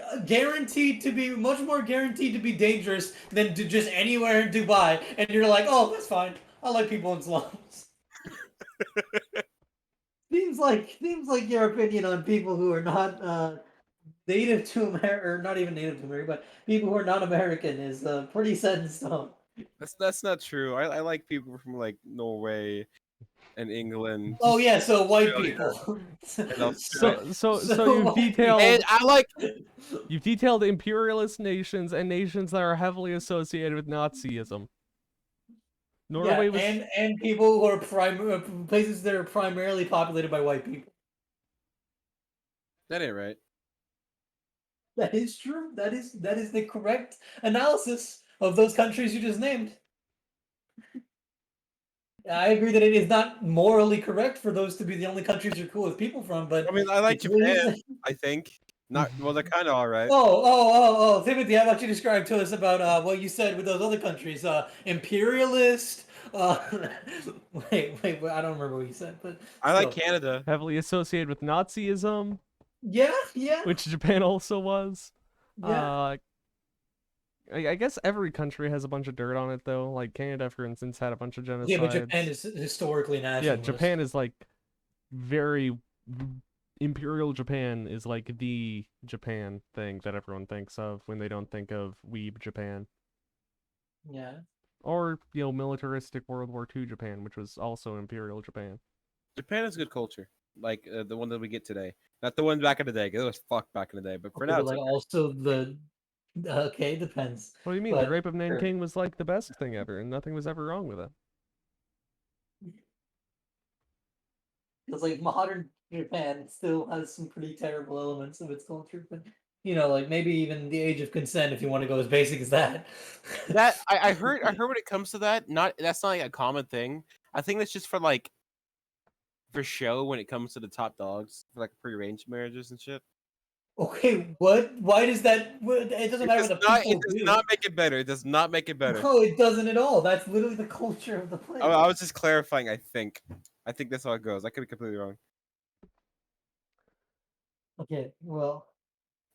more guaranteed to be dangerous than to just anywhere in Dubai. And you're like, oh, that's fine. I like people in slums. Seems like your opinion on people who are not native to America, or not even native to America, but people who are not American is pretty set in stone. That's not true. I like people from like Norway and England Oh yeah, so white Australia, people. and Australia. So So you've white detailed And I like you've detailed imperialist nations and nations that are heavily associated with Nazism. Yeah, Norway was and people who are places that are primarily populated by white people. that ain't right. That is true. That is the correct analysis of those countries you just named. I agree that it is not morally correct for those to be the only countries you're cool with people from, but I mean, I like it's really Japan. I think not. Well, they're kind of all right. Oh, Timothy, how about you describe to us about what you said with those other countries? Imperialist. Uh, wait, I don't remember what you said, but I like still. Canada. heavily associated with Nazism, Yeah. which Japan also was. Yeah. I guess every country has a bunch of dirt on it though. Like Canada, for instance, had a bunch of Yeah, but Japan genocides. is historically Yeah, nationalist. Japan is like very Imperial Japan is like the Japan thing that everyone thinks of when they don't think of weeb Japan. Yeah. Or, militaristic World War II Japan, which was also Imperial Japan. Japan is good culture, like the one that we get today. Not the one back in the day, 'cause it was fucked back in the day. But for Okay, now, but it's like okay. also the okay, depends. What do you mean? The But Rape of sure. Nanking was like the best thing ever, and nothing was ever wrong with it. Because like modern Japan still has some pretty terrible elements of its culture, but like maybe even the age of consent if you want to go as basic as that. That I heard. I heard when it comes to that, that's not like a common thing. I think that's just for like for show when it comes to the top dogs for like prearranged marriages and shit. Okay, what? Why does that? It doesn't It matter does what the not. It people does do. not make it better. It does not make it better. No, it doesn't at all. That's literally the culture of the place. I was just clarifying. I think that's how it goes. I could be completely wrong. Okay, well,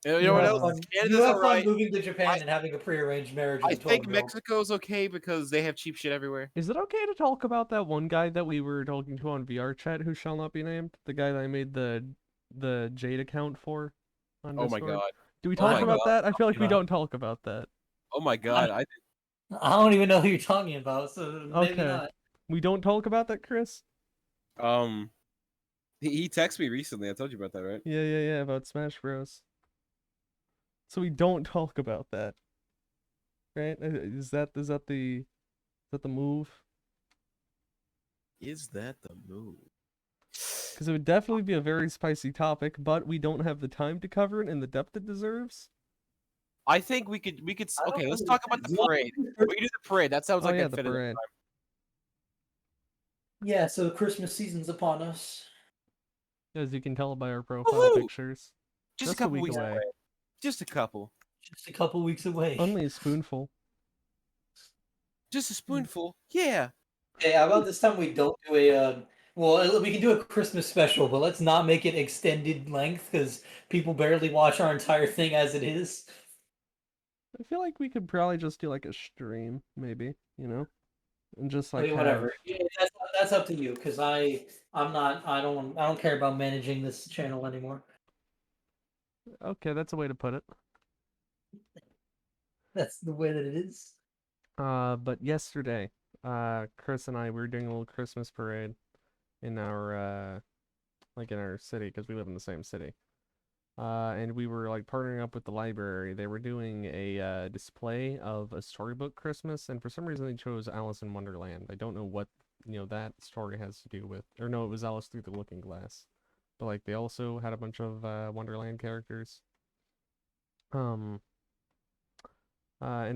You you know what have else? Uh, fun. You Canada's have fun alright. moving to I Japan and having a prearranged marriage with I a think 12-year-old. Mexico's okay because they have cheap shit everywhere. Is it okay to talk about that one guy that we were talking to on VR chat who shall not be named? The guy that I made the Jade account for on Oh my Discord? god. Do we Oh talk my about god. that? I feel like we About. don't talk about that. Oh my god. I don't even know who you're talking about, so maybe Okay. not. We don't talk about that, Chris? Um he texted me recently. I told you about that, right? Yeah, about Smash Bros. So we don't talk about that, right? Is that the move? Is that the move? Because it would definitely be a very spicy topic, but we don't have the time to cover it in the depth it deserves. I think okay, let's talk about the parade. We can do the parade. That sounds Oh like yeah, that the fit in. parade. Yeah, so Christmas season's upon us. As you can tell by our profile Woohoo! pictures. Just a Just a couple week weeks away. away. Just a couple. Just a couple weeks away. Only a spoonful. Just a spoonful. Yeah. Hey, how about this time we don't do well, we can do a Christmas special, but let's not make it extended length because people barely watch our entire thing as it is. I feel like we could probably just do like a stream, maybe, and just I like mean, have. whatever. Yeah, that's up to you because I don't care about managing this channel anymore. Okay, that's a way to put it. That's the way that it is. But yesterday, Chris and I we were doing a little Christmas parade in our in our city because we live in the same city. and we were like partnering up with the library. They were doing a display of a storybook Christmas, and for some reason they chose Alice in Wonderland. I don't know what that story has to do with, or no, it was Alice Through the Looking Glass. But like they also had a bunch of Wonderland characters. And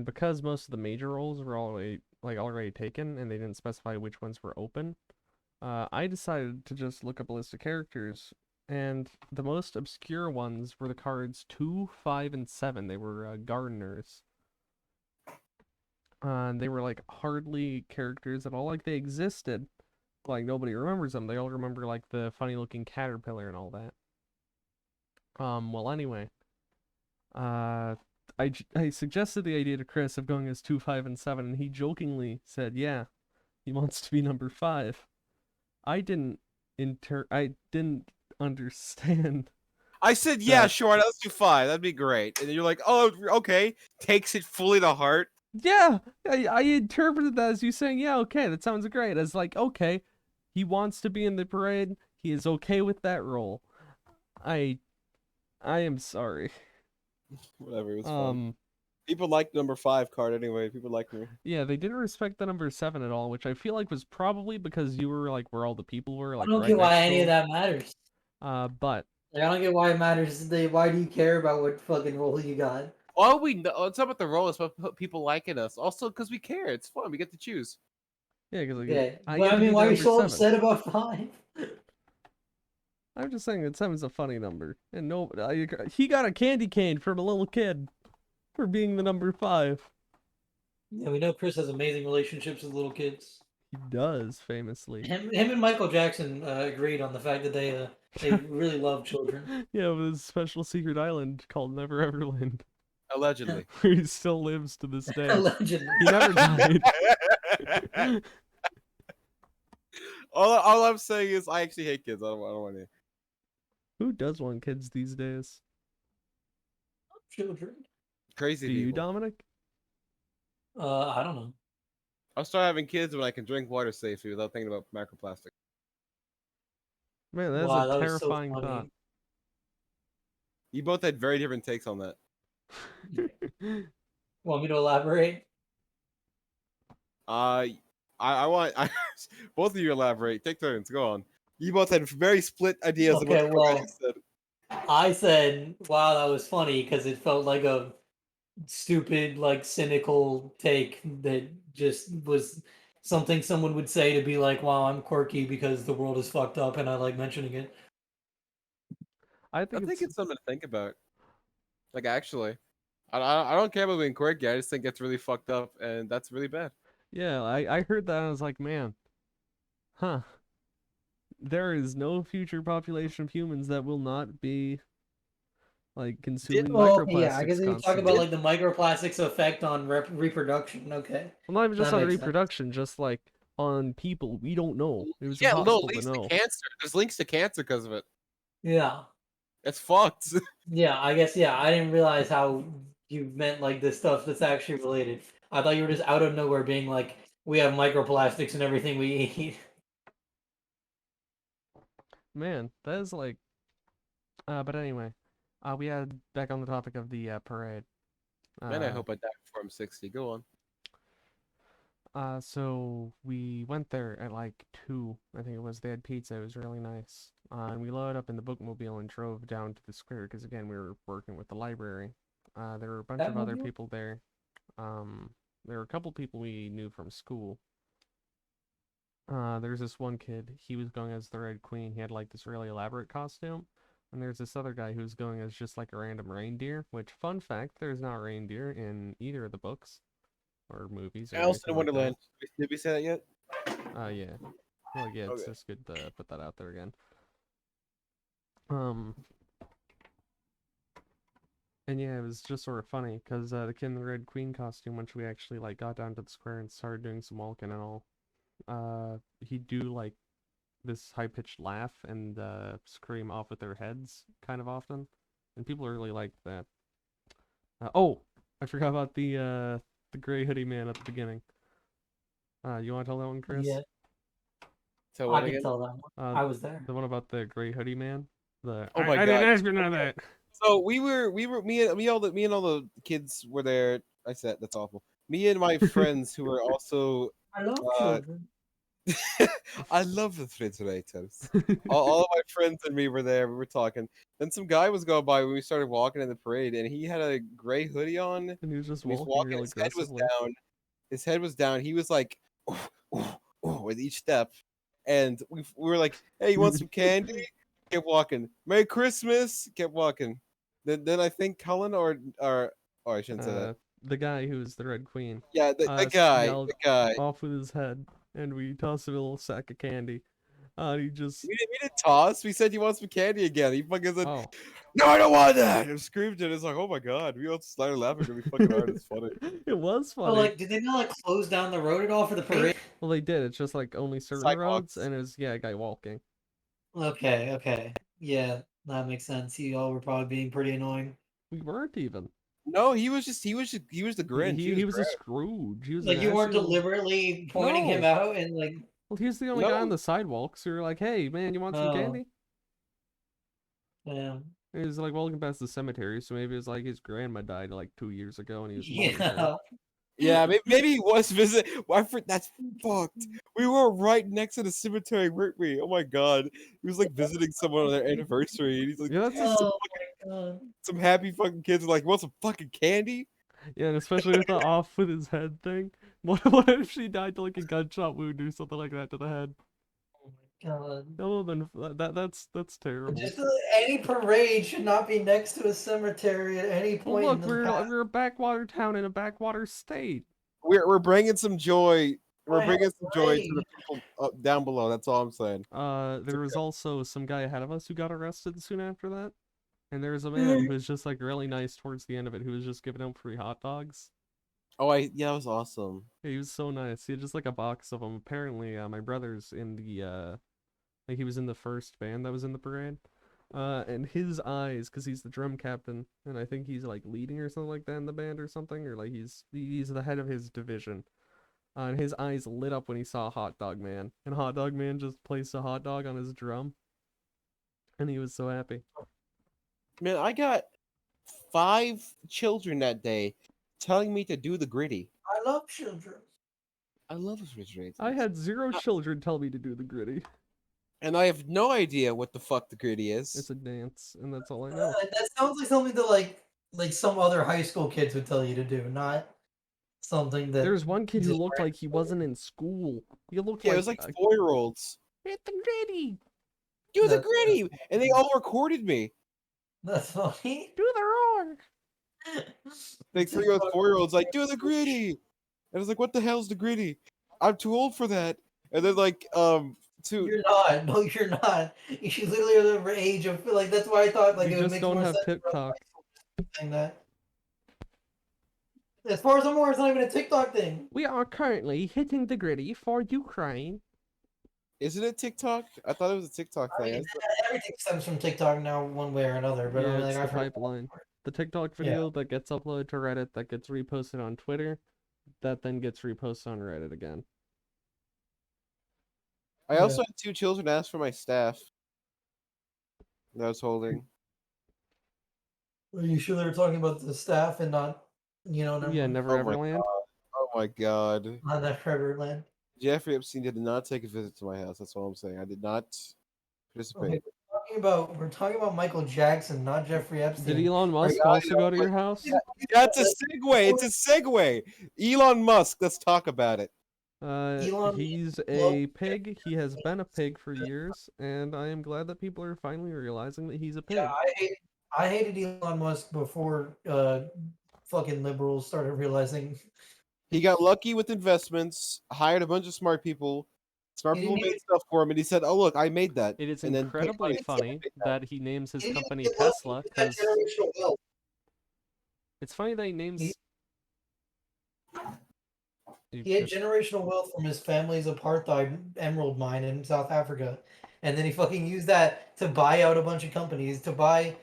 because most of the major roles were already taken, and they didn't specify which ones were open, I decided to just look up a list of characters, and the most obscure ones were the cards 2, 5, and 7. They were gardeners. And they were like hardly characters at all. Like they existed, like nobody remembers them. They all remember like the funny looking caterpillar and all that. Well, anyway, I suggested the idea to Chris of going as 2, 5, and 7, and he jokingly said, "Yeah, he wants to be number 5." I didn't understand. I said, yeah, That- sure, let's do 5. That'd be great. And then you're like, oh, okay. Takes it fully to heart. Yeah, I interpreted that as you saying, "Yeah, okay, that sounds great." As like, okay, he wants to be in the parade. He is okay with that role. I am sorry. Whatever, it was fun. People like number 5 card anyway. People like me. Yeah, they didn't respect the number 7 at all, which I feel like was probably because you were like where all the people were, like I don't right get why next to any of them. that matters. But Like, I don't get why it matters. Why do you care about what fucking role you got? All we know, it's not about the role, it's about people liking us. Also, because we care. It's fun. We get to choose. yeah, because like, Yeah, I but get I to mean, be why are you number so 7. upset about 5? I'm just saying that 7's a funny number, and no, he got a candy cane from a little kid for being the number 5. Yeah, we know Chris has amazing relationships with little kids. He does, famously. Him and Michael Jackson agreed on the fact that they really love children. Yeah, with his special secret island called Never Everland, Allegedly. where he still lives to this day. Allegedly. He never died. all I'm saying is I actually hate kids. I don't want any. Who does want kids these days? Children. Crazy Do people. you, Dominic? I don't know. I'll start having kids when I can drink water safely without thinking about microplastic. Man, that is Wow, a that was so terrifying funny. thought. You both had very different takes on that. Want me to elaborate? I want both of you elaborate. Take turns. Go on. You both had very split ideas of Okay, what well, you said. I said, wow, that was funny because it felt like a stupid, like cynical take that just was something someone would say to be like, wow, I'm quirky because the world is fucked up and I like mentioning it. I I think think it's something to think about. Like, actually, I don't care about being quirky. I just think it's really fucked up, and that's really bad. yeah, I heard that and I was like, man, huh. There is no future population of humans that will not be like consuming Oh, yeah, I microplastics guess if you talk constantly. about like the microplastics effect on reproduction, okay. Well, not even just That on makes sense. reproduction, just like on people. We don't know. It was Yeah, no, impossible to links to know. cancer. There's links to cancer because of it. Yeah. It's fucked. Yeah, I guess, yeah, I didn't realize how you meant like this stuff that's actually related. I thought you were just out of nowhere being like, we have microplastics in everything we eat. Man, that is like. But anyway, we had back on the topic of the parade. Man, I hope I die before I'm 60. Go on. So we went there at like 2, I think it was. They had pizza. It was really nice. And we loaded up in the bookmobile and drove down to the square because again we were working with the library. There were a bunch of other Batmobile? people there. There were a couple people we knew from school. There's this one kid. He was going as the Red Queen. He had like this really elaborate costume. And there's this other guy who's going as just like a random reindeer. Which, fun fact, there's not reindeer in either of the books or movies or Alice anything in like that. Wonderland. Did we say that yet? Yeah. Well, yeah, it's Okay. just good to put that out there again. And yeah, it was just sort of funny because the kid in the Red Queen costume, once we actually like got down to the square and started doing some walking and all, he'd do like this high-pitched laugh and scream off with their heads kind of often, and people really liked that. Oh, I forgot about the gray hoodie man at the beginning. You want to tell that one, Chris? Yeah, So I what can again? tell that one. I was there. The one about the gray hoodie man. Oh my I God. didn't ask for none of that. So me and all the kids were there. I said that's awful. Me and my friends who were also I love uh, children. I love the refrigerators. All of my friends and me were there. We were talking. Then some guy was going by when we started walking in the parade, and he had a gray hoodie on. And he was just And he's walking walking. real His head was aggressively. down. His head was down. He was like, with each step, and we were like, "Hey, you want some candy?" Kept walking. Merry Christmas. Kept walking. Then I think Cullen or I shouldn't say that. The guy who was the Red Queen, Yeah, the guy, yelled the guy. off with his head, and we tossed him a little sack of candy. He just We didn't toss. We said you want some candy again. He fucking said, oh. "No, I don't want that!" And screamed it. It's like, oh my god, we all started laughing really fucking hard. It's funny. It was But funny. like, did they not like close down the road at all for the parade? Well, they did. It's just like only certain roads, Sidewalks. and it was a guy walking. Okay. Yeah, that makes sense. You all were probably being pretty annoying. We weren't even. No, he was the Grinch. He was a Scrooge. He was Like an you weren't actual- deliberately pointing him No. out and like. Well, he was the only guy on No. the sidewalk, so we were like, "Hey, man, you want some Oh. candy?" Yeah. And he was like walking past the cemetery, so maybe it was like his grandma died like 2 years ago, and he was mourning her. Yeah. Yeah, maybe he was visit. That's fucked. We were right next to the cemetery, weren't we? Oh my god, he was like visiting someone on their anniversary, and he's like, Yeah, that's just, Oh my god. some happy fucking kids are like, "Want some fucking candy?" yeah, and especially with the off with his head thing. What if she died to like a gunshot wound or something like that to the head? Oh my god. No, then that's terrible. Just any parade should not be next to a cemetery at any Well, point. look, in the we're past. a backwater town in a backwater state. We're bringing some joy. We're Right, bringing some joy to the right. people up, down below. That's all I'm saying. There was also some guy ahead of us who got arrested soon after that. And there was a man who was just like really nice towards the end of it, who was just giving out free hot dogs. Oh, yeah, that was awesome. Yeah, he was so nice. He had just like a box of them. Apparently, my brother's in the like he was in the first band that was in the parade. And his eyes, because he's the drum captain, and I think he's like leading or something like that in the band or something, or like he's the head of his division. And his eyes lit up when he saw Hot Dog Man, and Hot Dog Man just placed a hot dog on his drum, and he was so happy. Man, I got 5 children that day telling me to do the gritty. I love children. I love refrigerators. I had 0 children tell me to do the gritty. And I have no idea what the fuck the gritty is. It's a dance, and that's all I know. That sounds like something that like some other high school kids would tell you to do, not something that. There's one kid who just looked like he wasn't in school. He looked Yeah, like it was like 4-year-olds. hit the gritty, Do the That's- gritty! And they all recorded me. That's funny. do the roar. Like 3-year-olds, 4-year-olds, like, do the gritty! And I was like, what the hell's the gritty? I'm too old for that. And then like, You're not. No, you're not. You literally are the age of like. That's why I thought like We it would just make don't more have sense for us TikTok. saying that. As far as I'm aware, it's not even a TikTok thing. We are currently hitting the gritty for Ukraine. isn't it TikTok? I thought it was a TikTok I thing. mean, everything stems from TikTok now, one way or another. But I Yeah, mean, like, it's the I've heard pipeline. The TikTok video that gets uploaded to Reddit, that gets reposted on Twitter, that then gets reposted on Reddit again. I also had 2 children ask for my staff that I was holding. Are you sure they were talking about the staff and not, never Yeah, mind. Never Oh my Everland. Oh my god. Not that Neverland. Jeffrey Epstein did not take a visit to my house. That's all I'm saying. I did not participate. Okay, we're talking about Michael Jackson, not Jeffrey Epstein. Did Elon Musk I also know, go to your but- house? That's a segue. It's a segue. Elon Musk. Let's talk about it. Elon He's a pig. He has been a pig for years, and I am glad that people are finally realizing that he's a pig. Yeah, I hated Elon Musk before fucking liberals started realizing. He got lucky with investments, hired a bunch of smart people. Smart He people didn't made even- stuff for him, and he said, "Oh look, I made that." It is and then paid incredibly money. funny that he names his He didn't company get wealthy Tesla with that because generational wealth. it's funny that he names. He had generational wealth from his family's apartheid emerald mine in South Africa, and then he fucking used that to buy out a bunch of companies, to buy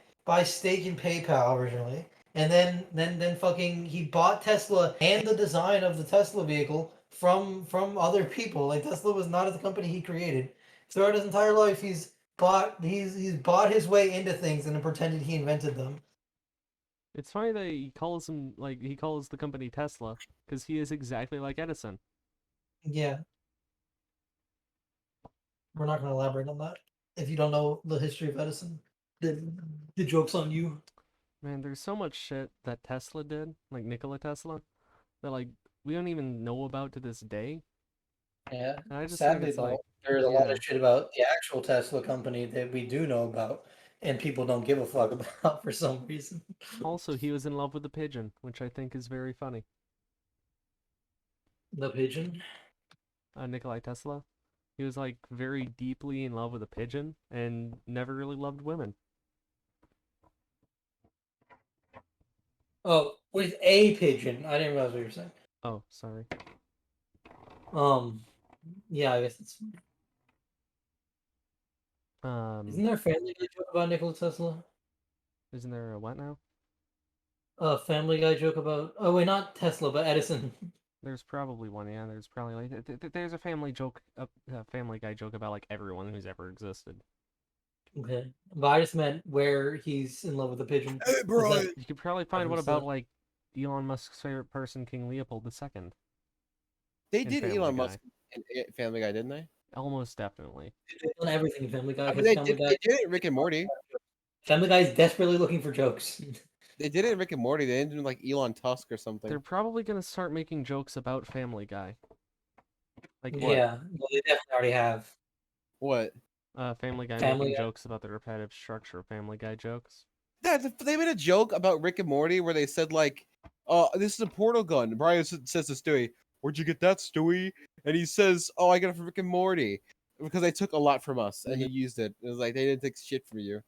stake in PayPal originally, and then fucking he bought Tesla and the design of the Tesla vehicle from other people. Like Tesla was not the company he created. Throughout his entire life, he's bought his way into things and then pretended he invented them. It's funny that he calls the company Tesla, because he is exactly like Edison. Yeah. We're not going to elaborate on that. If you don't know the history of Edison, the joke's on you. Man, there's so much shit that Tesla did, like Nikola Tesla, that like we don't even know about to this day. Yeah. And I just think Sadly, it's though, like, there's a lot yeah. of shit about the actual Tesla company that we do know about, and people don't give a fuck about for some reason. Also, he was in love with a pigeon, which I think is very funny. The pigeon? Nikolai Tesla. He was like very deeply in love with a pigeon and never really loved women. Oh, with a pigeon. I didn't realize what you were saying. Oh, sorry. Yeah, I guess it's. Isn't there a Family Guy joke about Nikola Tesla? Isn't there a what now? A Family Guy joke about. Oh wait, not Tesla, but Edison. There's probably one, yeah. There's probably like there's a Family Guy joke about like everyone who's ever existed. Okay, but I just meant where he's in love with a pigeon. Hey, bro. Was that- You could probably find one reference about that? like Elon Musk's favorite person, King Leopold II. They in did Family Elon Guy. Musk in Family Guy, didn't they? Almost definitely. They've done everything in Family Guy. I mean, 'Cause they Family did. Guy, They did it in Rick and Morty. Family Guy is desperately looking for jokes. They did it in Rick and Morty. They ended in like Elon Tusk or something. They're probably gonna start making jokes about Family Guy. Like what? Yeah, well, they definitely already have. What? Family Guy Family making Guy. jokes about the repetitive structure of Family Guy jokes. They made a joke about Rick and Morty where they said like, this is a portal gun." Brian says to Stewie, "Where'd you get that, Stewie?" And he says, "Oh, I got it from Rick and Morty because they took a lot from us and you used it." It was like they didn't take shit from you.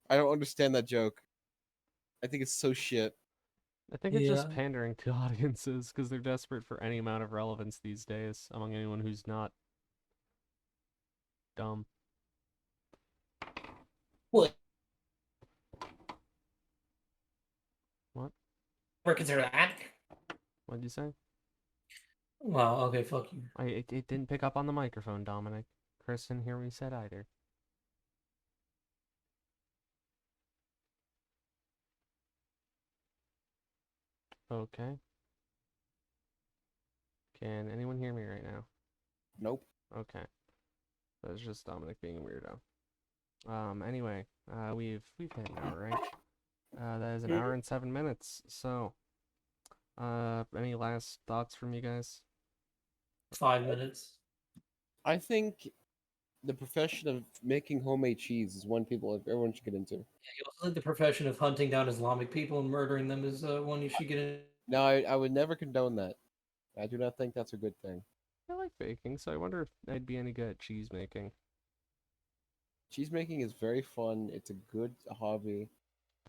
I don't understand that joke. I think it's so shit. I think it's just Yeah. pandering to audiences because they're desperate for any amount of relevance these days among anyone who's not dumb. Well, What? ever consider that? What'd you say? Wow. Okay. Fuck you. It didn't pick up on the microphone, Dominic. Chris didn't hear what you said either. Okay. Can anyone hear me right now? Nope. Okay. That's just Dominic being a weirdo. Anyway, we've hit an hour, right? That is an hour and 7 minutes. So, any last thoughts from you guys? 5 minutes. I think the profession of making homemade cheese is one everyone should get into. Yeah, you also think the profession of hunting down Islamic people and murdering them is one you should get in. No, I would never condone that. I do not think that's a good thing. I like baking, so I wonder if I'd be any good at cheese making. Cheese making is very fun. It's a good hobby.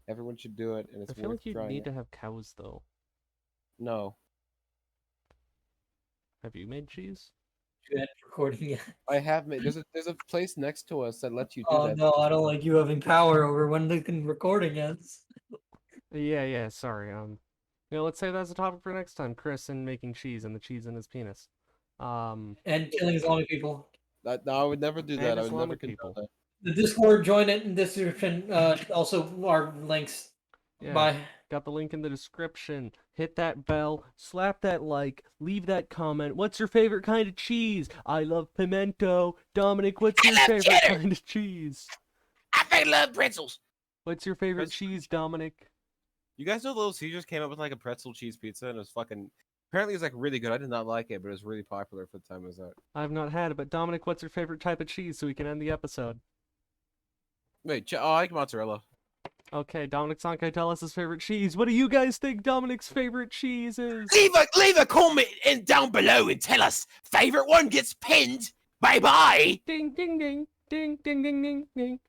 Everyone should do it, and it's I feel worth like you'd trying. need to have cows, though. No, Have you made cheese? You had recording yet. I have made. There's a place next to us that lets you do Oh that. no, I don't like you having power over when the recording ends. Yeah, sorry. Let's say that's a topic for next time. Chris and making cheese and the cheese in his penis. And killing Islamic people. No, I would never do And that. I would never Islamic condone people. that. The Discord, join it in the description. Also, our links. Yeah. Bye. Got the link in the description. Hit that bell, slap that like, leave that comment. What's your favorite kind of cheese? I love pimento. Dominic, what's your favorite kind of cheese? I love pretzels. What's your favorite Pretzel cheese, Dominic? You guys know Little Caesars came up with like a pretzel cheese pizza, and it was fucking. Apparently, it was like really good. I did not like it, but it was really popular for the time it was out. I've not had it, but Dominic, what's your favorite type of cheese so we can end the episode? Wait, I like mozzarella. Okay, Dominic's not gonna tell us his favorite cheese. What do you guys think Dominic's favorite cheese is? Leave a comment in down below and tell us. Favorite one gets pinned. Bye bye. Ding, ding, ding, ding, ding, ding, ding, ding.